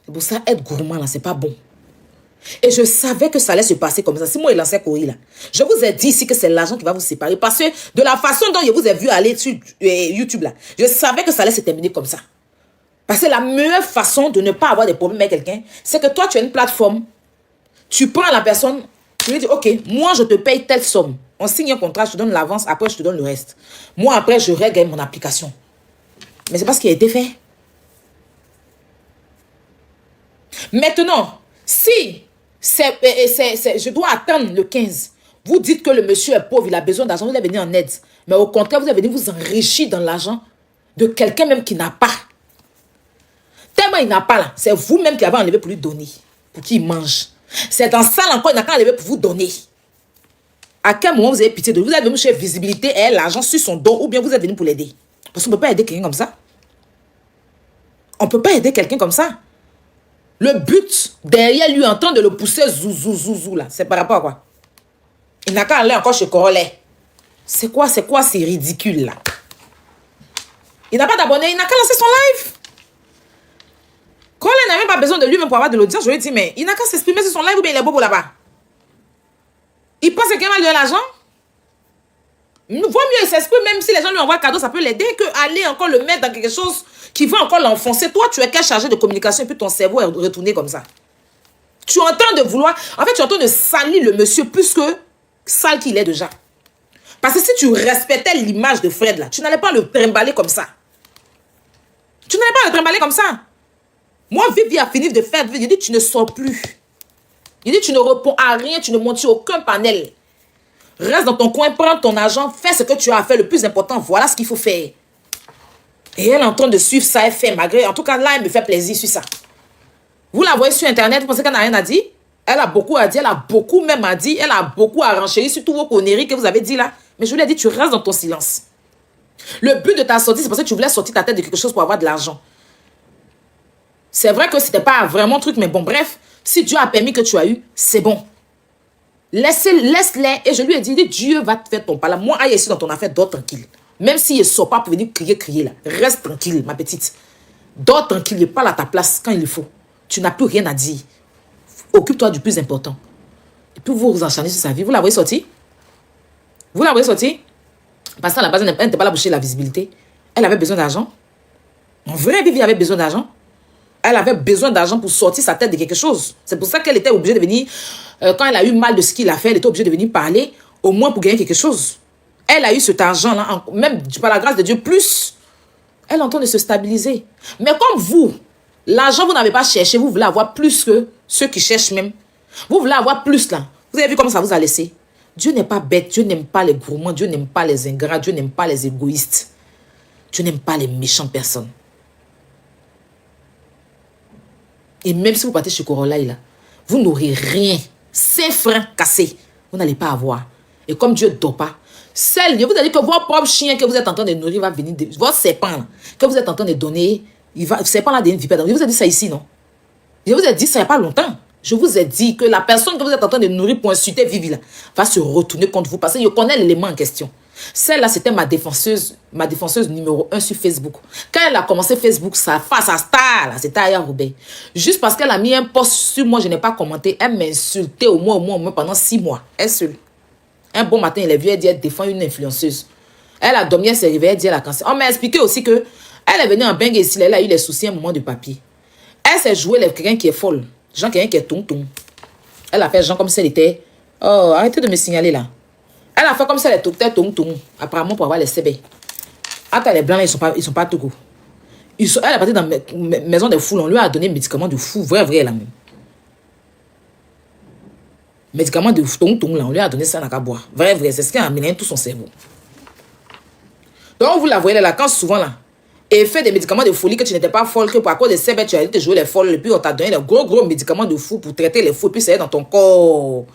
C'est pour ça, être gourmand, là, c'est pas bon. Et je savais que ça allait se passer comme ça. Si moi, il lançait courir, là. Je vous ai dit ici que c'est l'argent qui va vous séparer. Parce que de la façon dont je vous ai vu aller sur YouTube, là, je savais que ça allait se terminer comme ça. Parce que la meilleure façon de ne pas avoir des problèmes avec quelqu'un, c'est que toi, tu as une plateforme. Tu prends la personne, tu lui dis, OK, moi, je te paye telle somme. On signe un contrat, je te donne l'avance, après, je te donne le reste. Moi, après, je règle mon application. Mais c'est pas ce qui a été fait. Maintenant, si je dois attendre le 15, vous dites que le monsieur est pauvre, il a besoin d'argent, vous allez venir en aide. Mais au contraire, vous allez venir vous enrichir dans l'argent de quelqu'un même qui n'a pas. Tellement il n'a pas là, c'est vous-même qui avez enlevé pour lui donner, pour qu'il mange. C'est dans ça encore, il n'a qu'à enlever pour vous donner. À quel moment vous avez pitié de lui? Vous êtes venu chercher visibilité et l'argent sur son dos, ou bien vous êtes venu pour l'aider? Parce qu'on ne peut pas aider quelqu'un comme ça. On ne peut pas aider quelqu'un comme ça. Le but, derrière lui, en train de le pousser, zouzou, là, c'est par rapport à quoi? Il n'a qu'à aller encore chez Corolet. C'est quoi ces ridicules, là? Il n'a pas d'abonnés, il n'a qu'à lancer son live. Corolet n'a même pas besoin de lui-même pour avoir de l'audience. Je lui ai dit, mais il n'a qu'à s'exprimer sur son live ou bien il est beau là-bas. Il pense qu'il va lui donner l'argent. Il vaut mieux s'exprimer, même si les gens lui envoient un cadeau, ça peut l'aider, qu'aller encore le mettre dans quelque chose qui va encore l'enfoncer. Toi, tu es qu'un chargé de communication et puis ton cerveau est retourné comme ça. Tu es en train de vouloir... En fait, tu es en train de salir le monsieur plus que sale qu'il est déjà. Parce que si tu respectais l'image de Fred, là, tu n'allais pas le trimballer comme ça. Tu n'allais pas le trimballer comme ça. Moi, Vivi a fini de faire... Il dit, tu ne sors plus. Il dit, tu ne réponds à rien, tu ne montes sur aucun panel. Reste dans ton coin, prends ton argent, fais ce que tu as à faire. Le plus important, voilà ce qu'il faut faire. Et elle est en train de suivre ça, elle fait malgré. En tout cas, là, elle me fait plaisir sur ça. Vous la voyez sur Internet, vous pensez qu'elle n'a rien à dire? Elle a beaucoup à dire, elle a beaucoup même à dire, elle a beaucoup à renchérir sur tous vos conneries que vous avez dit là. Mais je lui ai dit, tu restes dans ton silence. Le but de ta sortie, c'est parce que tu voulais sortir ta tête de quelque chose pour avoir de l'argent. C'est vrai que c'était pas vraiment truc, mais bon, bref, si Dieu a permis que tu as eu, c'est bon. Laisse-les. Et je lui ai dit, Dieu va te faire ton pas là. Moi, aille ici dans ton affaire, dors tranquille. Même s'il ne sort pas pour venir crier là. Reste tranquille, ma petite. Dors tranquille, il parle à ta place quand il le faut. Tu n'as plus rien à dire. Occupe-toi du plus important. Et puis vous enchaînez sur sa vie. Vous la voyez sortir? Vous la voyez sortir? Parce qu'à la base, elle n'était pas là pour chercher la visibilité. Elle avait besoin d'argent. En vrai, Vivi avait besoin d'argent. Elle avait besoin d'argent pour sortir sa tête de quelque chose. C'est pour ça qu'elle était obligée de venir, quand elle a eu mal de ce qu'il a fait, elle était obligée de venir parler, au moins pour gagner quelque chose. Elle a eu cet argent-là, même par la grâce de Dieu, plus. Elle est en train de se stabiliser. Mais comme vous, l'argent, vous n'avez pas cherché, vous voulez avoir plus que ceux qui cherchent même. Vous voulez avoir plus là. Vous avez vu comment ça vous a laissé? Dieu n'est pas bête, Dieu n'aime pas les gourmands, Dieu n'aime pas les ingrats, Dieu n'aime pas les égoïstes. Dieu n'aime pas les méchantes personnes. Et même si vous partez chez Corolla, là, vous n'aurez rien. 5 francs cassés. Vous n'allez pas avoir. Et comme Dieu ne dort pas, je vous ai dit que votre propre chien que vous êtes en train de nourrir va venir, votre serpent là, que vous êtes en train de donner, le serpent là devient vipère. Je vous ai dit ça ici, non? Je vous ai dit ça il n'y a pas longtemps. Je vous ai dit que la personne que vous êtes en train de nourrir pour insulter Vivi là, va se retourner contre vous parce que je connais l'élément en question. Celle-là, c'était ma défenseuse numéro 1 sur Facebook. Quand elle a commencé Facebook, sa face à star, c'était Aya Robert. Juste parce qu'elle a mis un post sur moi, je n'ai pas commenté. Elle m'a insulté au moins pendant 6 mois. Elle seule. Un bon matin, elle est venue, elle dit, elle défend une influenceuse. Elle a dormi, elle s'est réveillée, elle dit, elle a cancer. On m'a expliqué aussi que elle est venue en Bengue ici, elle a eu les soucis à un moment de papier. Elle s'est jouée quelqu'un qui est folle. Genre quelqu'un qui est tonton. Elle a fait genre comme si elle était... Oh, arrêtez de me signaler là. Elle a fait comme si elle était tonton. Apparemment pour avoir les CB. Attends, les blancs là, ils sont pas tout goût. Elle est partie dans la maison des fous, on lui a donné médicaments de fou, vrai, là même. Médicaments de fou, là, on lui a donné ça dans la boire. Vrai, c'est ce qui a mélangé tout son cerveau. Donc, vous la voyez là, quand souvent là, et fait des médicaments de folie que tu n'étais pas folle, que par cause de ces bêtes, tu allais te jouer les folles, et puis on t'a donné des gros médicaments de fou pour traiter les fous, et puis ça est dans ton corps.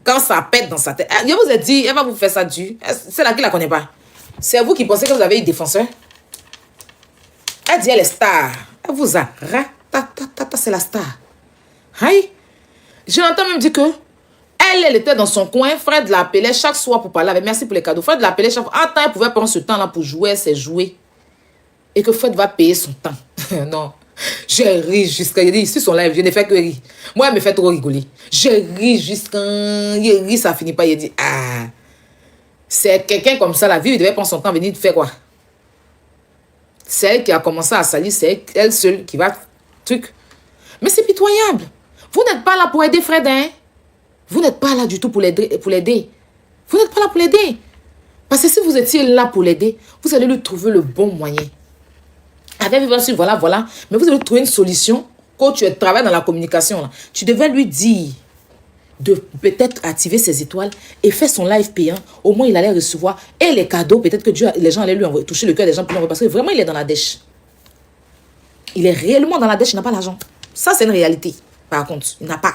Quand ça pète dans sa tête. Je vous ai dit, elle va vous faire ça dur. C'est là qui la connaît pas. C'est vous qui pensez que vous avez une défenseur. Elle dit, elle est star. Elle vous a c'est la star. Aïe. Je l'entends même dire que elle était dans son coin. Fred l'appelait chaque soir pour parler avec. Merci pour les cadeaux. Fred l'appelait chaque fois. En temps, elle pouvait prendre ce temps-là pour jouer ses jouets. Et que Fred va payer son temps. Non. J'ai ri jusqu'à... Il dit, sur son live, je n'ai fait que rire. Moi, elle me fait trop rigoler. J'ai ri jusqu'à... Il rit, ça finit pas. Il dit, ah... C'est quelqu'un comme ça, la vie, il devait prendre son temps, venir faire quoi? C'est elle qui a commencé à salir, c'est elle seule qui va... Truc. Mais c'est pitoyable. Vous n'êtes pas là pour aider Fred, hein? Vous n'êtes pas là du tout pour l'aider. Vous n'êtes pas là pour l'aider. Parce que si vous étiez là pour l'aider, vous allez lui trouver le bon moyen. Avec voilà. Mais vous allez trouver une solution. Quand tu travailles dans la communication, là, tu devais lui dire de peut-être activer ses étoiles et faire son live payant. Au moins, il allait recevoir. Et les cadeaux, peut-être que les gens allaient lui envoyer, toucher le cœur des gens pour l'envoyer. Parce que vraiment, il est dans la dèche. Il est réellement dans la dèche, il n'a pas l'argent. Ça, c'est une réalité. Par contre, il n'a pas.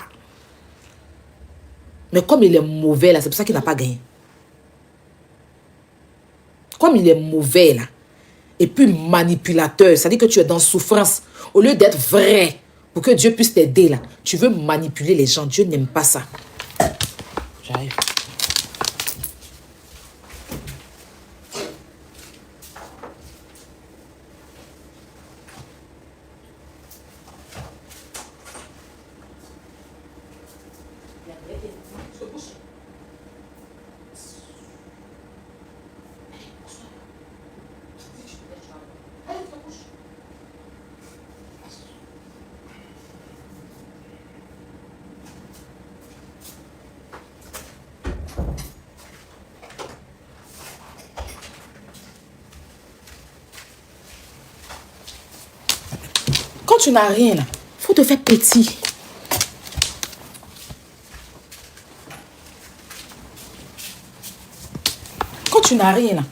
Mais comme il est mauvais, là, c'est pour ça qu'il n'a pas gagné. Comme il est mauvais, là, et puis manipulateur, ça dit que tu es dans souffrance. Au lieu d'être vrai, pour que Dieu puisse t'aider, là, tu veux manipuler les gens. Dieu n'aime pas ça. J'arrive. Quand tu n'as rien, il faut te faire petit. Quand tu n'as rien, il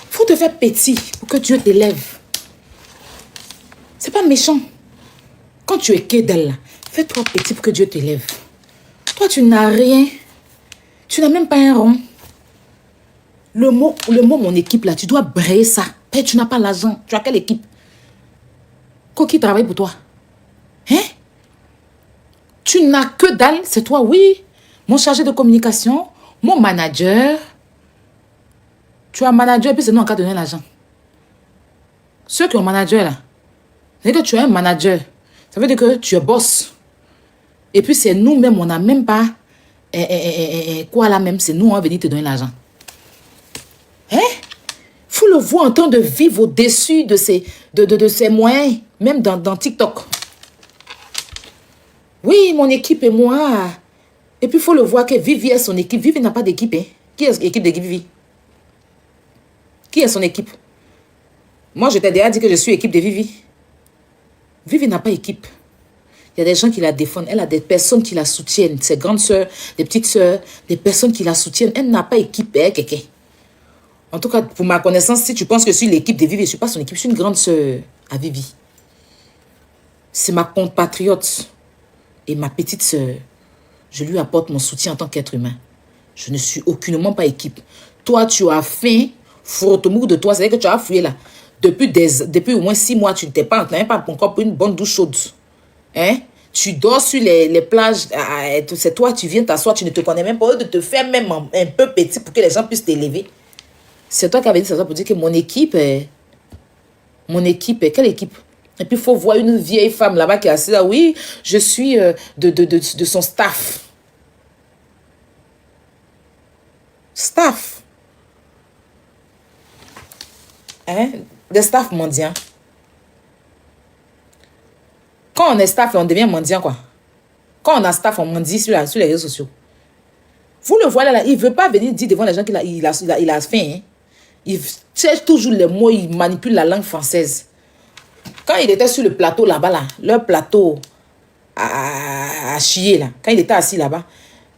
faut te faire petit pour que Dieu t'élève. C'est pas méchant. Quand tu es Kedel, fais-toi petit pour que Dieu t'élève. Toi, tu n'as rien. Tu n'as même pas un rond. Le mot mon équipe, là, tu dois brayer ça. Et tu n'as pas l'argent. Tu as quelle équipe? Qui travaille pour toi? Hein? Tu n'as que dalle, c'est toi, oui. Mon chargé de communication, mon manager. Tu as un manager et puis c'est nous en cas de donner l'argent. Ceux qui ont un manager là, c'est que tu as un manager. Ça veut dire que tu es boss. Et puis c'est nous-mêmes, on n'a même pas quoi là même, c'est nous, on va venir te donner l'argent. Hein? Faut le voir en train de vivre au-dessus de ses moyens, même dans TikTok. Oui, mon équipe et moi. Et puis il faut le voir que Vivi est son équipe. Vivi n'a pas d'équipe. Hein? Qui est l'équipe de Vivi? Qui est son équipe? Moi, je t'ai déjà dit que je suis équipe de Vivi. Vivi n'a pas équipe. Il y a des gens qui la défendent. Elle a des personnes qui la soutiennent. Ses grandes soeurs, des petites soeurs, des personnes qui la soutiennent. Elle n'a pas équipe. Quelqu'un. En tout cas, pour ma connaissance, si tu penses que je suis l'équipe de Vivi, je ne suis pas son équipe. Je suis une grande soeur à Vivi. C'est ma compatriote et ma petite soeur. Je lui apporte mon soutien en tant qu'être humain. Je ne suis aucunement pas équipe. Toi, tu as faim. Frotte-mou de toi. C'est-à-dire que tu as fouillé là. Depuis au moins 6 mois, tu ne t'es pas encore pour une bonne douche chaude. Hein? Tu dors sur les plages. C'est toi, tu viens t'asseoir. Tu ne te connais même pas. De te faire même un peu petit pour que les gens puissent t'élever. C'est toi qui avais dit ça pour dire que mon équipe, quelle équipe? Et puis il faut voir une vieille femme là-bas qui est assise là. Oui, je suis de son staff. Staff. Hein? Des staff mendiants. Quand on est staff, on devient mendiant quoi. Quand on a staff, on mendie sur les réseaux sociaux. Vous le voyez là, il ne veut pas venir dire devant les gens qu'il a faim. Hein? Il cherche toujours les mots, il manipule la langue française. Quand il était sur le plateau là-bas, là, leur plateau à chier là, quand il était assis là-bas,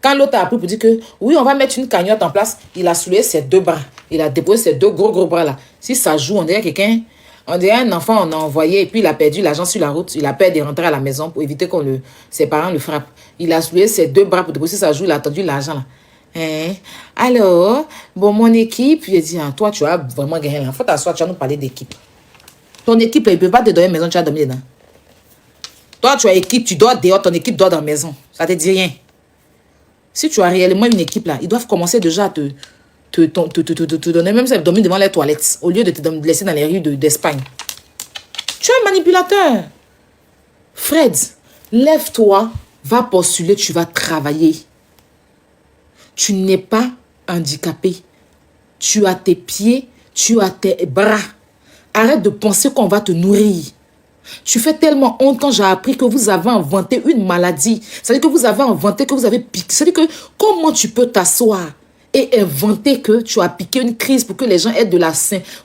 quand l'autre a appris pour dire que oui, on va mettre une cagnotte en place, il a soulevé ses 2 bras. Il a déposé ses 2 gros bras là. Si ça joue, on dirait quelqu'un, on dirait un enfant, on a envoyé et puis il a perdu l'argent sur la route. Il a peur de rentrer à la maison pour éviter que ses parents le frappent. Il a soulevé ses 2 bras pour déposer, si ça joue, il a attendu l'argent là. Alors, bon, mon équipe, il a dit, toi, tu as vraiment gagné là. Faut t'asseoir, tu vas nous parler d'équipe. Ton équipe, il ne peut pas te donner une maison, tu vas dormir dedans. Toi, tu as équipe, tu dors dehors, ton équipe dort dans la maison. Ça ne te dit rien. Si tu as réellement une équipe là, ils doivent commencer déjà à te donner, même si tu dormir devant les toilettes, au lieu de te laisser dans les rues d'Espagne. Tu es un manipulateur. Fred, lève-toi, va postuler, tu vas travailler. Tu n'es pas handicapé. Tu as tes pieds, tu as tes bras. Arrête de penser qu'on va te nourrir. Tu fais tellement honte quand j'ai appris que vous avez inventé une maladie. C'est-à-dire que vous avez inventé que vous avez piqué. C'est-à-dire que comment tu peux t'asseoir et inventer que tu as piqué une crise pour que les gens aient de la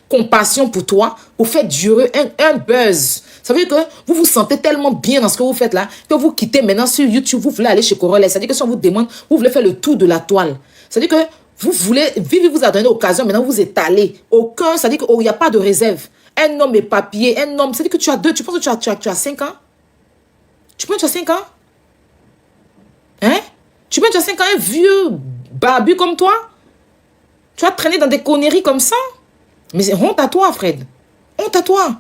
compassion pour toi, pour faire durer un buzz. Ça veut dire que vous vous sentez tellement bien dans ce que vous faites là, que vous quittez maintenant sur YouTube, vous voulez aller chez Corolla. C'est-à-dire que si on vous demande, vous voulez faire le tour de la toile. C'est-à-dire que vous voulez, Vivi vous a donné l'occasion, maintenant vous êtes allé. Aucun, c'est-à-dire qu'il n'y a pas de réserve. Un homme est papier, un homme, c'est-à-dire que tu as 2, tu penses que tu as 5 ans? Tu penses que tu as 5 ans? Hein? Tu penses que tu as 5 ans, un vieux barbu comme toi? Tu vas traîner dans des conneries comme ça? Mais c'est honte à toi, Fred. Honte à toi.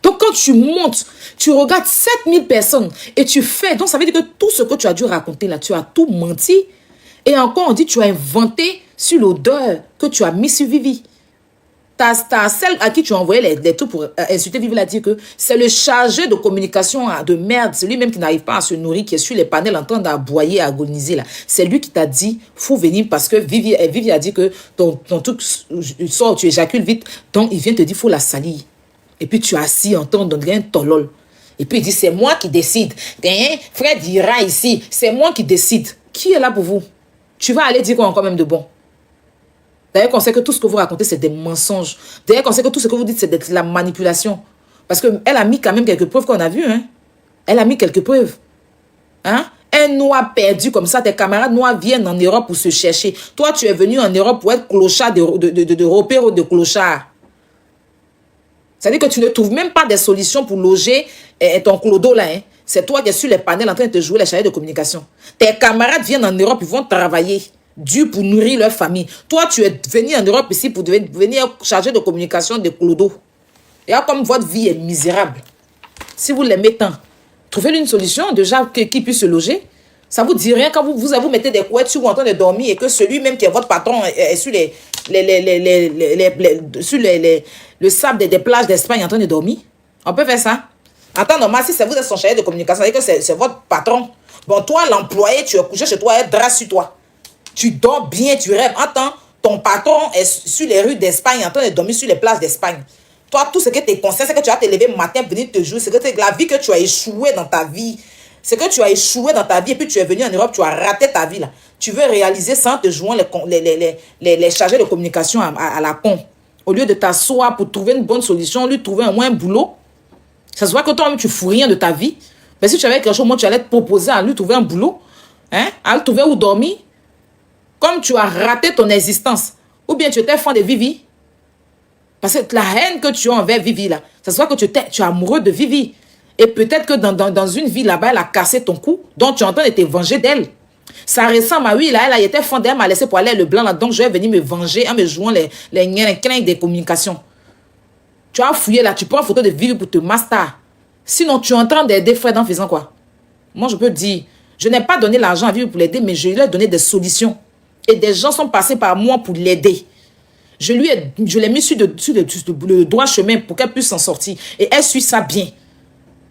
Donc quand tu montes, tu regardes 7000 personnes et tu fais, donc ça veut dire que tout ce que tu as dû raconter là, tu as tout menti. Et encore on dit tu as inventé sur l'odeur que tu as mis sur Vivi. T'as celle à qui tu as envoyé les trucs pour insulter Vivi, l'a dit que c'est le chargé de communication de merde, c'est lui-même qui n'arrive pas à se nourrir, qui est sur les panels en train d'aboyer, agoniser là. C'est lui qui t'a dit, faut venir parce que Vivi a dit que ton truc sort, tu éjacules vite, donc il vient te dire, faut la salir. Et puis tu es assis en train de donner un tolol. Et puis il dit, c'est moi qui décide. Fred ira ici, c'est moi qui décide. Qui est là pour vous? Tu vas aller dire quoi encore même de bon? D'ailleurs, qu'on sait que tout ce que vous racontez, c'est des mensonges. D'ailleurs, qu'on sait que tout ce que vous dites, c'est de la manipulation. Parce qu'elle a mis quand même quelques preuves qu'on a vues. Hein? Elle a mis quelques preuves. Hein? Un noir perdu comme ça, tes camarades noirs viennent en Europe pour se chercher. Toi, tu es venu en Europe pour être clochard de repère ou de clochard. C'est-à-dire que tu ne trouves même pas des solutions pour loger ton clodo là. Hein? C'est toi qui es sur les panels en train de te jouer les charrettes de communication. Tes camarades viennent en Europe, ils vont travailler. Dû pour nourrir leur famille. Toi, tu es venu en Europe ici pour venir charger de communication de clodo. Et là, comme votre vie est misérable, si vous l'aimez tant, trouvez une solution déjà qui puisse se loger. Ça vous dit rien quand vous mettez des couettes sur vous en train de dormir et que celui-même qui est votre patron est sur le sable des plages d'Espagne en train de dormir. On peut faire ça. En temps normal, si c'est vous êtes son chargé de communication, c'est-à-dire que c'est votre patron. Bon, toi, l'employé, tu es couché chez toi, il y a un drap sur toi. Tu dors bien, tu rêves. Attends, ton patron est sur les rues d'Espagne en train de dormir sur les plages d'Espagne. Toi, tout ce que tes conseils, c'est que tu vas te lever le matin, venir te jouer. C'est que la vie que tu as échoué dans ta vie. C'est que tu as échoué dans ta vie et puis tu es venu en Europe, tu as raté ta vie là. Tu veux réaliser sans te jouer les chargés de communication à la con. Au lieu de t'asseoir pour trouver une bonne solution, lui trouver au moins un boulot. Ça se voit que toi-même tu fous rien de ta vie. Mais si tu avais quelque chose, moi tu allais te proposer à lui trouver un boulot. Hein? À lui trouver où dormir. Comme tu as raté ton existence, ou bien tu étais fan de Vivi, parce que la haine que tu as envers Vivi, là, ça se voit que tu es amoureux de Vivi. Et peut-être que dans une vie là-bas, elle a cassé ton cou, donc tu es en train de te venger d'elle. Ça ressemble à oui, là, elle était fan d'elle, elle m'a laissé pour aller le blanc là, donc je vais venir me venger en me jouant les clinques des communications. Tu as fouillé là, tu prends une photo de Vivi pour te master. Sinon, tu es en train d'aider Fred en faisant quoi? Moi, je peux dire, je n'ai pas donné l'argent à Vivi pour l'aider, mais je lui ai donné des solutions. Et des gens sont passés par moi pour l'aider. Je l'ai mis sur le droit chemin pour qu'elle puisse s'en sortir. Et elle suit ça bien.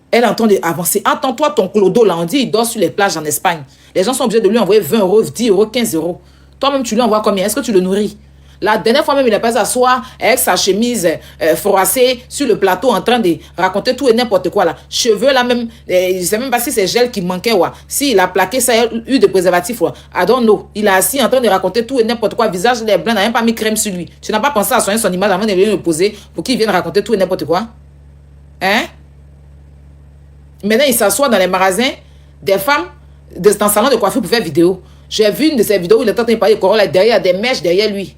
Elle est en train d'avancer. Attends-toi, ton clodo, là, on dit, il dort sur les plages en Espagne. Les gens sont obligés de lui envoyer 20 euros, 10 euros, 15 euros. Toi-même, tu lui envoies combien? Est-ce que tu le nourris? La dernière fois même, il est pas s'asseoir avec sa chemise froissée sur le plateau en train de raconter tout et n'importe quoi là. Cheveux là même, je ne sais même pas si c'est gel qui manquait ou s'il a plaqué ça, il a eu de préservatif ou I don't know. Il est assis en train de raconter tout et n'importe quoi. Visage il est blanc, il n'a même pas mis crème sur lui. Tu n'as pas pensé à soigner son image avant de venir le poser pour qu'il vienne raconter tout et n'importe quoi. Hein? Maintenant, il s'assoit dans les magasins des femmes dans le salon de coiffure pour faire vidéo. J'ai vu une de ces vidéos où il est en train de parler de Corolla. Derrière, il y a des mèches derrière lui.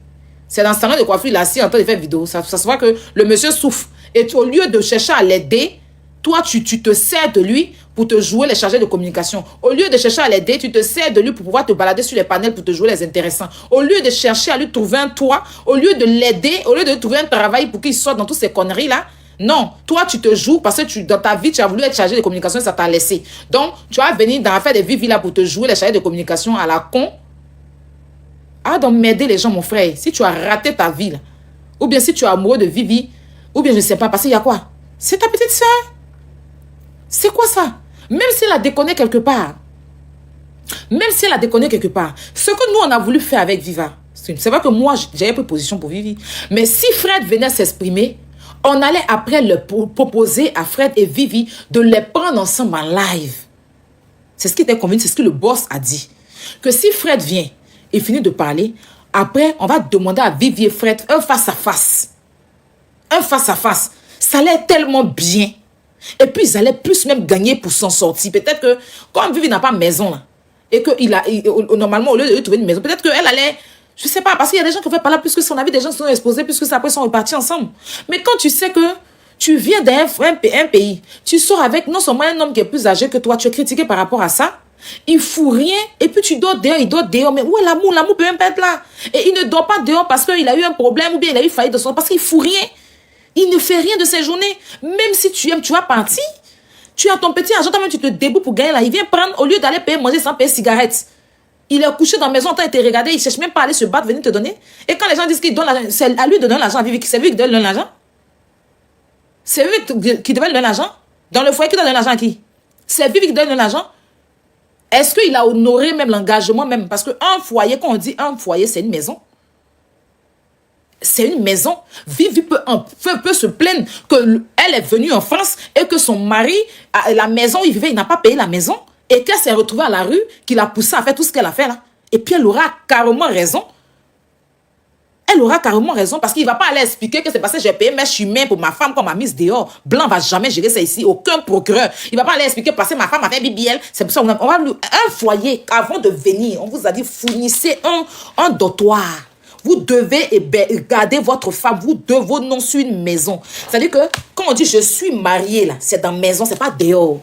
C'est dans le salon de coiffure, il est assis en train de faire vidéo. Ça se voit que le monsieur souffre. Et au lieu de chercher à l'aider, toi, tu te sers de lui pour te jouer les chargés de communication. Au lieu de chercher à l'aider, tu te sers de lui pour pouvoir te balader sur les panels pour te jouer les intéressants. Au lieu de chercher à lui trouver un toit, au lieu de l'aider, au lieu de trouver un travail pour qu'il sorte dans toutes ces conneries-là, non, toi, tu te joues parce que dans ta vie, tu as voulu être chargé de communication et ça t'a laissé. Donc, tu vas venir dans l'affaire des vies là pour te jouer les chargés de communication à la con. Ah, donc m'aider les gens, mon frère. Si tu as raté ta vie, là, ou bien si tu es amoureux de Vivi, ou bien je ne sais pas, parce qu'il y a quoi? C'est ta petite soeur. C'est quoi ça? Même si elle a déconné quelque part. Même si elle a déconné quelque part. Ce que nous, on a voulu faire avec Viva, c'est vrai que moi, j'avais pris position pour Vivi. Mais si Fred venait s'exprimer, on allait après le proposer à Fred et Vivi de les prendre ensemble en live. C'est ce qui était convenu, c'est ce que le boss a dit. Que si Fred vient et finit de parler, après, on va demander à Vivi et Fred un face-à-face. Un face-à-face. Ça allait tellement bien. Et puis, ils allaient plus même gagner pour s'en sortir. Peut-être que, comme Vivi n'a pas de maison, là, et que normalement, au lieu de lui trouver une maison, peut-être qu'elle allait, je sais pas, parce qu'il y a des gens qui veulent parler plus que son avis, des gens qui sont exposés, plus que ça, après, ils sont repartis ensemble. Mais quand tu sais que tu viens d'un pays, tu sors avec non seulement un homme qui est plus âgé que toi, tu es critiqué par rapport à ça, il fout rien, et puis tu dors dehors, il dort dehors, mais où est l'amour? L'amour peut même pas être là. Et il ne dort pas dehors parce qu'il a eu un problème, ou bien il a eu faillite de son, parce qu'il fout rien. Il ne fait rien de ses journées. Même si tu aimes, tu vas partir. Tu as ton petit argent, toi-même tu te débrouilles pour gagner là. Il vient prendre, au lieu d'aller payer manger sans payer cigarette. Il est couché dans la maison, il t'a regardé, il ne cherche même pas à aller se battre, venir te donner. Et quand les gens disent qu'il donne l'argent, c'est à lui de donner l'argent à Vivi. C'est lui qui donne l'argent. C'est lui qui devait donner l'argent. Dans le foyer, qui donne l'argent à qui? C'est Vivi qui donne l'argent. Est-ce qu'il a honoré même l'engagement même? Parce qu'un foyer, quand on dit un foyer, c'est une maison. C'est une maison. Vivi peut se plaindre qu'elle est venue en France et que son mari, la maison où il vivait, il n'a pas payé la maison et qu'elle s'est retrouvée à la rue, qu'il a poussé à faire tout ce qu'elle a fait là. Et puis elle aura carrément raison. Elle aura carrément raison parce qu'il ne va pas aller expliquer que c'est parce que j'ai payé mes chemins pour ma femme qu'on m'a mise dehors. Blanc ne va jamais gérer ça ici. Aucun procureur. Il ne va pas aller expliquer parce que ma femme a fait BBL. C'est pour ça qu'on va un foyer. Avant de venir, on vous a dit fournissez un dortoir. Vous devez garder votre femme. Vous devez vos noms sur une maison. C'est-à-dire que quand on dit je suis mariée, là, c'est dans la maison, c'est pas dehors.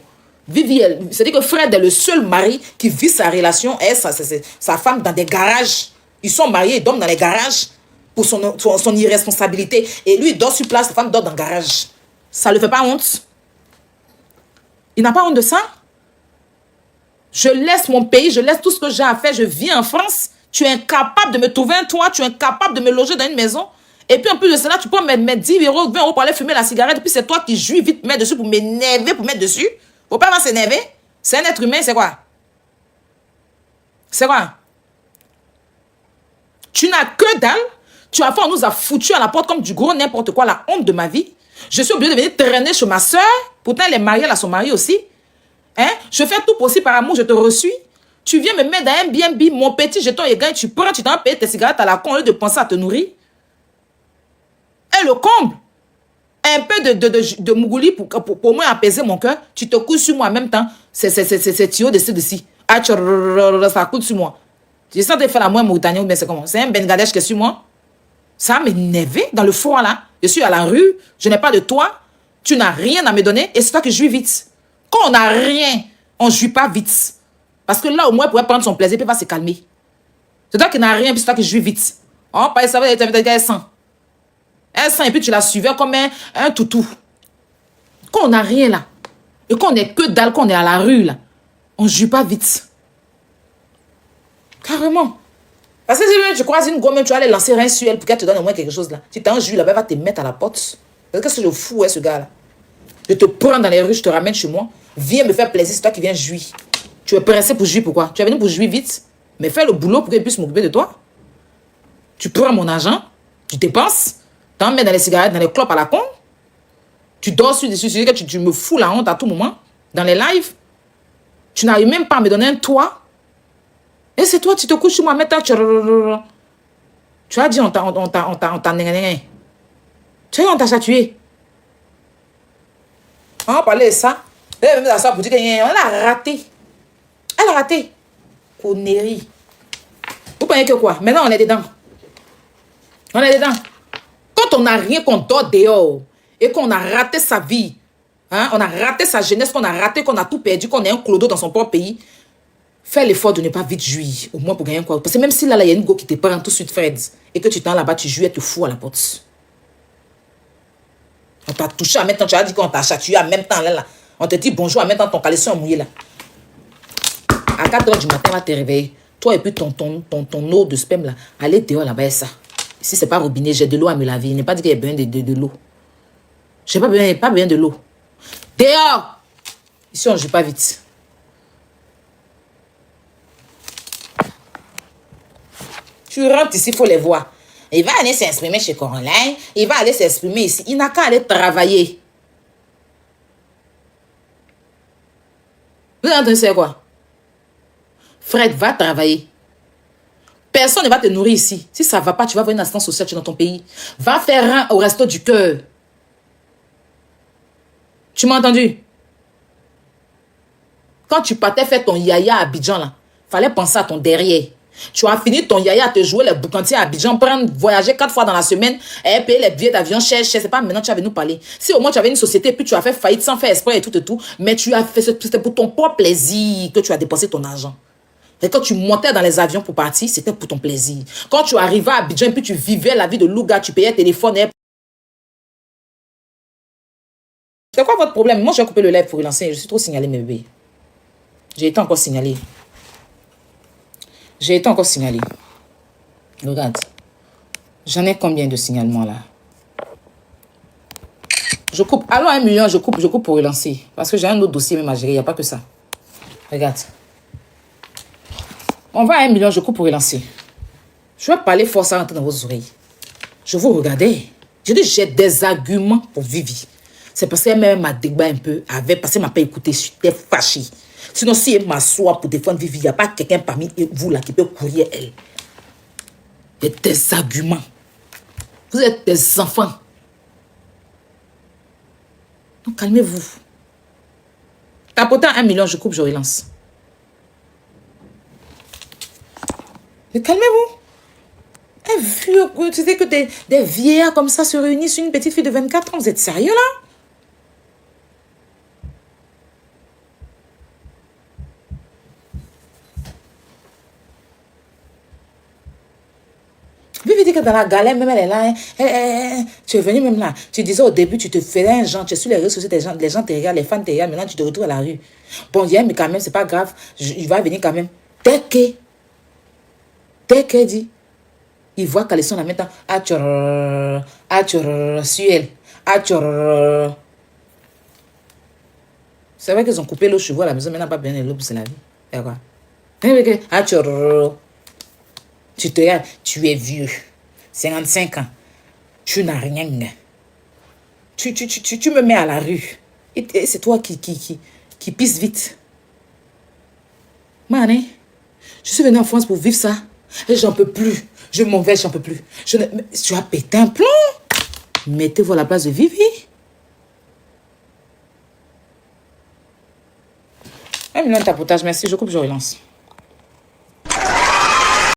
Vivi, c'est-à-dire que Fred est le seul mari qui vit sa relation et sa femme dans des garages. Ils sont mariés, ils dorment dans les garages pour son irresponsabilité. Et lui, il dort sur place, sa femme dort dans le garage. Ça ne le fait pas honte? Il n'a pas honte de ça? Je laisse mon pays, je laisse tout ce que j'ai à faire, je vis en France. Tu es incapable de me trouver un toit, tu es incapable de me loger dans une maison. Et puis en plus de cela, tu peux mettre 10 euros, 20 euros pour aller fumer la cigarette. Et puis c'est toi qui jouis vite, mettre dessus pour m'énerver, pour mettre dessus. Faut pas s'énerver. C'est un être humain, c'est quoi? C'est quoi? Tu n'as que dalle. Tu as fait, on nous a foutu à la porte comme du gros n'importe quoi, la honte de ma vie. Je suis obligée de venir traîner chez ma soeur. Pourtant, elle est mariée, elle a son mari aussi. Hein? Je fais tout possible par amour, je te reçus. Tu viens me mettre dans un BNB, mon petit jeton est gagné, tu prends, tu t'en payes tes cigarettes à la con au lieu de penser à te nourrir. Et le comble, un peu de mougouli pour moi apaiser mon cœur, tu te couches sur moi en même temps, c'est tuyau de ci. Ah, ça coule sur moi. Je sens que tu fais la moins Mauritanie, mais c'est comment? C'est un Bangladesh qui est sur moi. Ça m'énerve dans le froid là. Je suis à la rue, je n'ai pas de toit, tu n'as rien à me donner et c'est toi qui jouis vite. Quand on n'a rien, on ne jouit pas vite. Parce que là, au moins, il pourrait prendre son plaisir et va se calmer. C'est toi qui n'as rien, puis c'est toi qui jouis vite. Oh, pas ça va être un sang. Un sang, et puis tu la suivais comme un toutou. Quand on n'a rien là, et qu'on n'est que dalle, qu'on est à la rue là, on ne joue pas vite. Carrément. Parce que si tu croises une gomme, tu vas aller lancer rien sur elle pour qu'elle te donne au moins quelque chose là. Si tu as un jus là-bas, elle va te mettre à la porte. Qu'est-ce que je fous, ce gars là? Je te prends dans les rues, je te ramène chez moi. Viens me faire plaisir, c'est toi qui viens jouir. Tu es pressé pour jouir, pourquoi? Tu es venu pour jouir vite. Mais fais le boulot pour qu'elle puisse m'occuper de toi. Tu prends mon argent, tu dépenses, tu en mets dans les cigarettes, dans les clopes à la con. Tu dors sur que tu me fous la honte à tout moment. Dans les lives. Tu n'arrives même pas à me donner un toit. Et c'est toi, tu te couches sur moi, maintenant tu as dit, on t'a Tu as dit, on t'a chatué. On va parler de ça. Elle va même ça pour dire qu'elle a raté. Elle a raté. Connerie. Vous pensez que quoi? Maintenant, on est dedans. On est dedans. Quand on n'a rien, qu'on dort dehors et qu'on a raté sa vie, hein, on a raté sa jeunesse, qu'on a raté, qu'on a tout perdu, qu'on est un clodo dans son propre pays, fais l'effort de ne pas vite jouir, au moins pour gagner quoi. Parce que même si là, il y a une go qui te prend tout de suite, Fred, et que tu t'en là-bas, tu joues et tu fous à la porte. On t'a touché en même temps, tu as dit qu'on t'a chatouillé en même temps, là. On te dit bonjour en même temps, ton caleçon est mouillé, là. À 4h du matin, on va te réveiller. Toi et puis ton eau de sperme, là, allez dehors là-bas et ça. Si c'est pas robinet, j'ai de l'eau à me laver. Il n'est pas dit qu'il y a besoin de l'eau. J'ai pas besoin de l'eau. Dehors! Ici, on ne joue pas vite. Tu rentres ici, il faut les voir. Il va aller s'exprimer chez Caroline. Il va aller s'exprimer ici. Il n'a qu'à aller travailler. Vous entendez c'est quoi? Fred, va travailler. Personne ne va te nourrir ici. Si ça ne va pas, tu vas voir une assistance sociale dans ton pays. Va faire un au resto du cœur. Tu m'as entendu? Quand tu partais faire ton yaya à Abidjan, là, fallait penser à ton derrière. Tu as fini ton yaya à te jouer les boucantiers à Abidjan, prendre, voyager 4 fois dans la semaine, et payer les billets d'avion chers, c'est pas maintenant tu vas venir nous parler. Si au moins tu avais une société, puis tu as fait faillite sans faire exprès et tout, mais tu as fait, c'était pour ton propre plaisir que tu as dépensé ton argent. Et quand tu montais dans les avions pour partir, c'était pour ton plaisir. Quand tu arrivais à Abidjan, puis tu vivais la vie de louga, tu payais téléphone. C'est quoi votre problème? Moi, j'ai coupé le live pour relancer. Je suis trop signalé, mes bébés. J'ai été encore signalé. Regarde. J'en ai combien de signalements là? Je coupe. Allons à 1 million, je coupe pour relancer. Parce que j'ai un autre dossier même à gérer. Il n'y a pas que ça. Regarde. On va à 1 million, je coupe pour relancer. Je vais parler fort, ça rentre dans vos oreilles. Je vous regardais. Je dis, j'ai des arguments pour Vivi. C'est parce qu'elle même m'a débat un peu avec, parce qu'elle m'a pas écouté, j'étais fâchée. Sinon, si elle m'assoit pour défendre Vivi, il n'y a pas quelqu'un parmi vous là qui peut courir elle. Il y a des arguments. Vous êtes des enfants. Donc, calmez-vous. Tapotez à 1 million, je coupe, je relance. Mais calmez-vous. Un vieux, tu sais que des vieillards comme ça se réunissent sur une petite fille de 24 ans. Vous êtes sérieux là? Vivi dit que dans la galère, même elle est là. Tu es venu même là. Tu disais au début, tu te faisais un genre, tu es sur les réseaux sociaux, les gens te regardent, les fans te regardent. Maintenant, tu te retrouves à la rue. Bon, mais quand même, c'est pas grave. Il va venir quand même. Dès qu'elle dit, il voit qu'elle est sur la maintenant. Sur elle. C'est vrai qu'ils ont coupé l'eau chevaux à la maison, maintenant pas bien l'eau, c'est la vie. Et quoi? Tu te regardes, tu es vieux. 55 ans. Tu n'as rien. Tu me mets à la rue. Et c'est toi qui pisse vite. Mané, je suis venu en France pour vivre ça. Et j'en peux plus. Je m'en vais, j'en peux plus. Tu as pété un plomb. Mettez-vous à la place de Vivi. 1 million de tapotage, merci. Je coupe, je relance.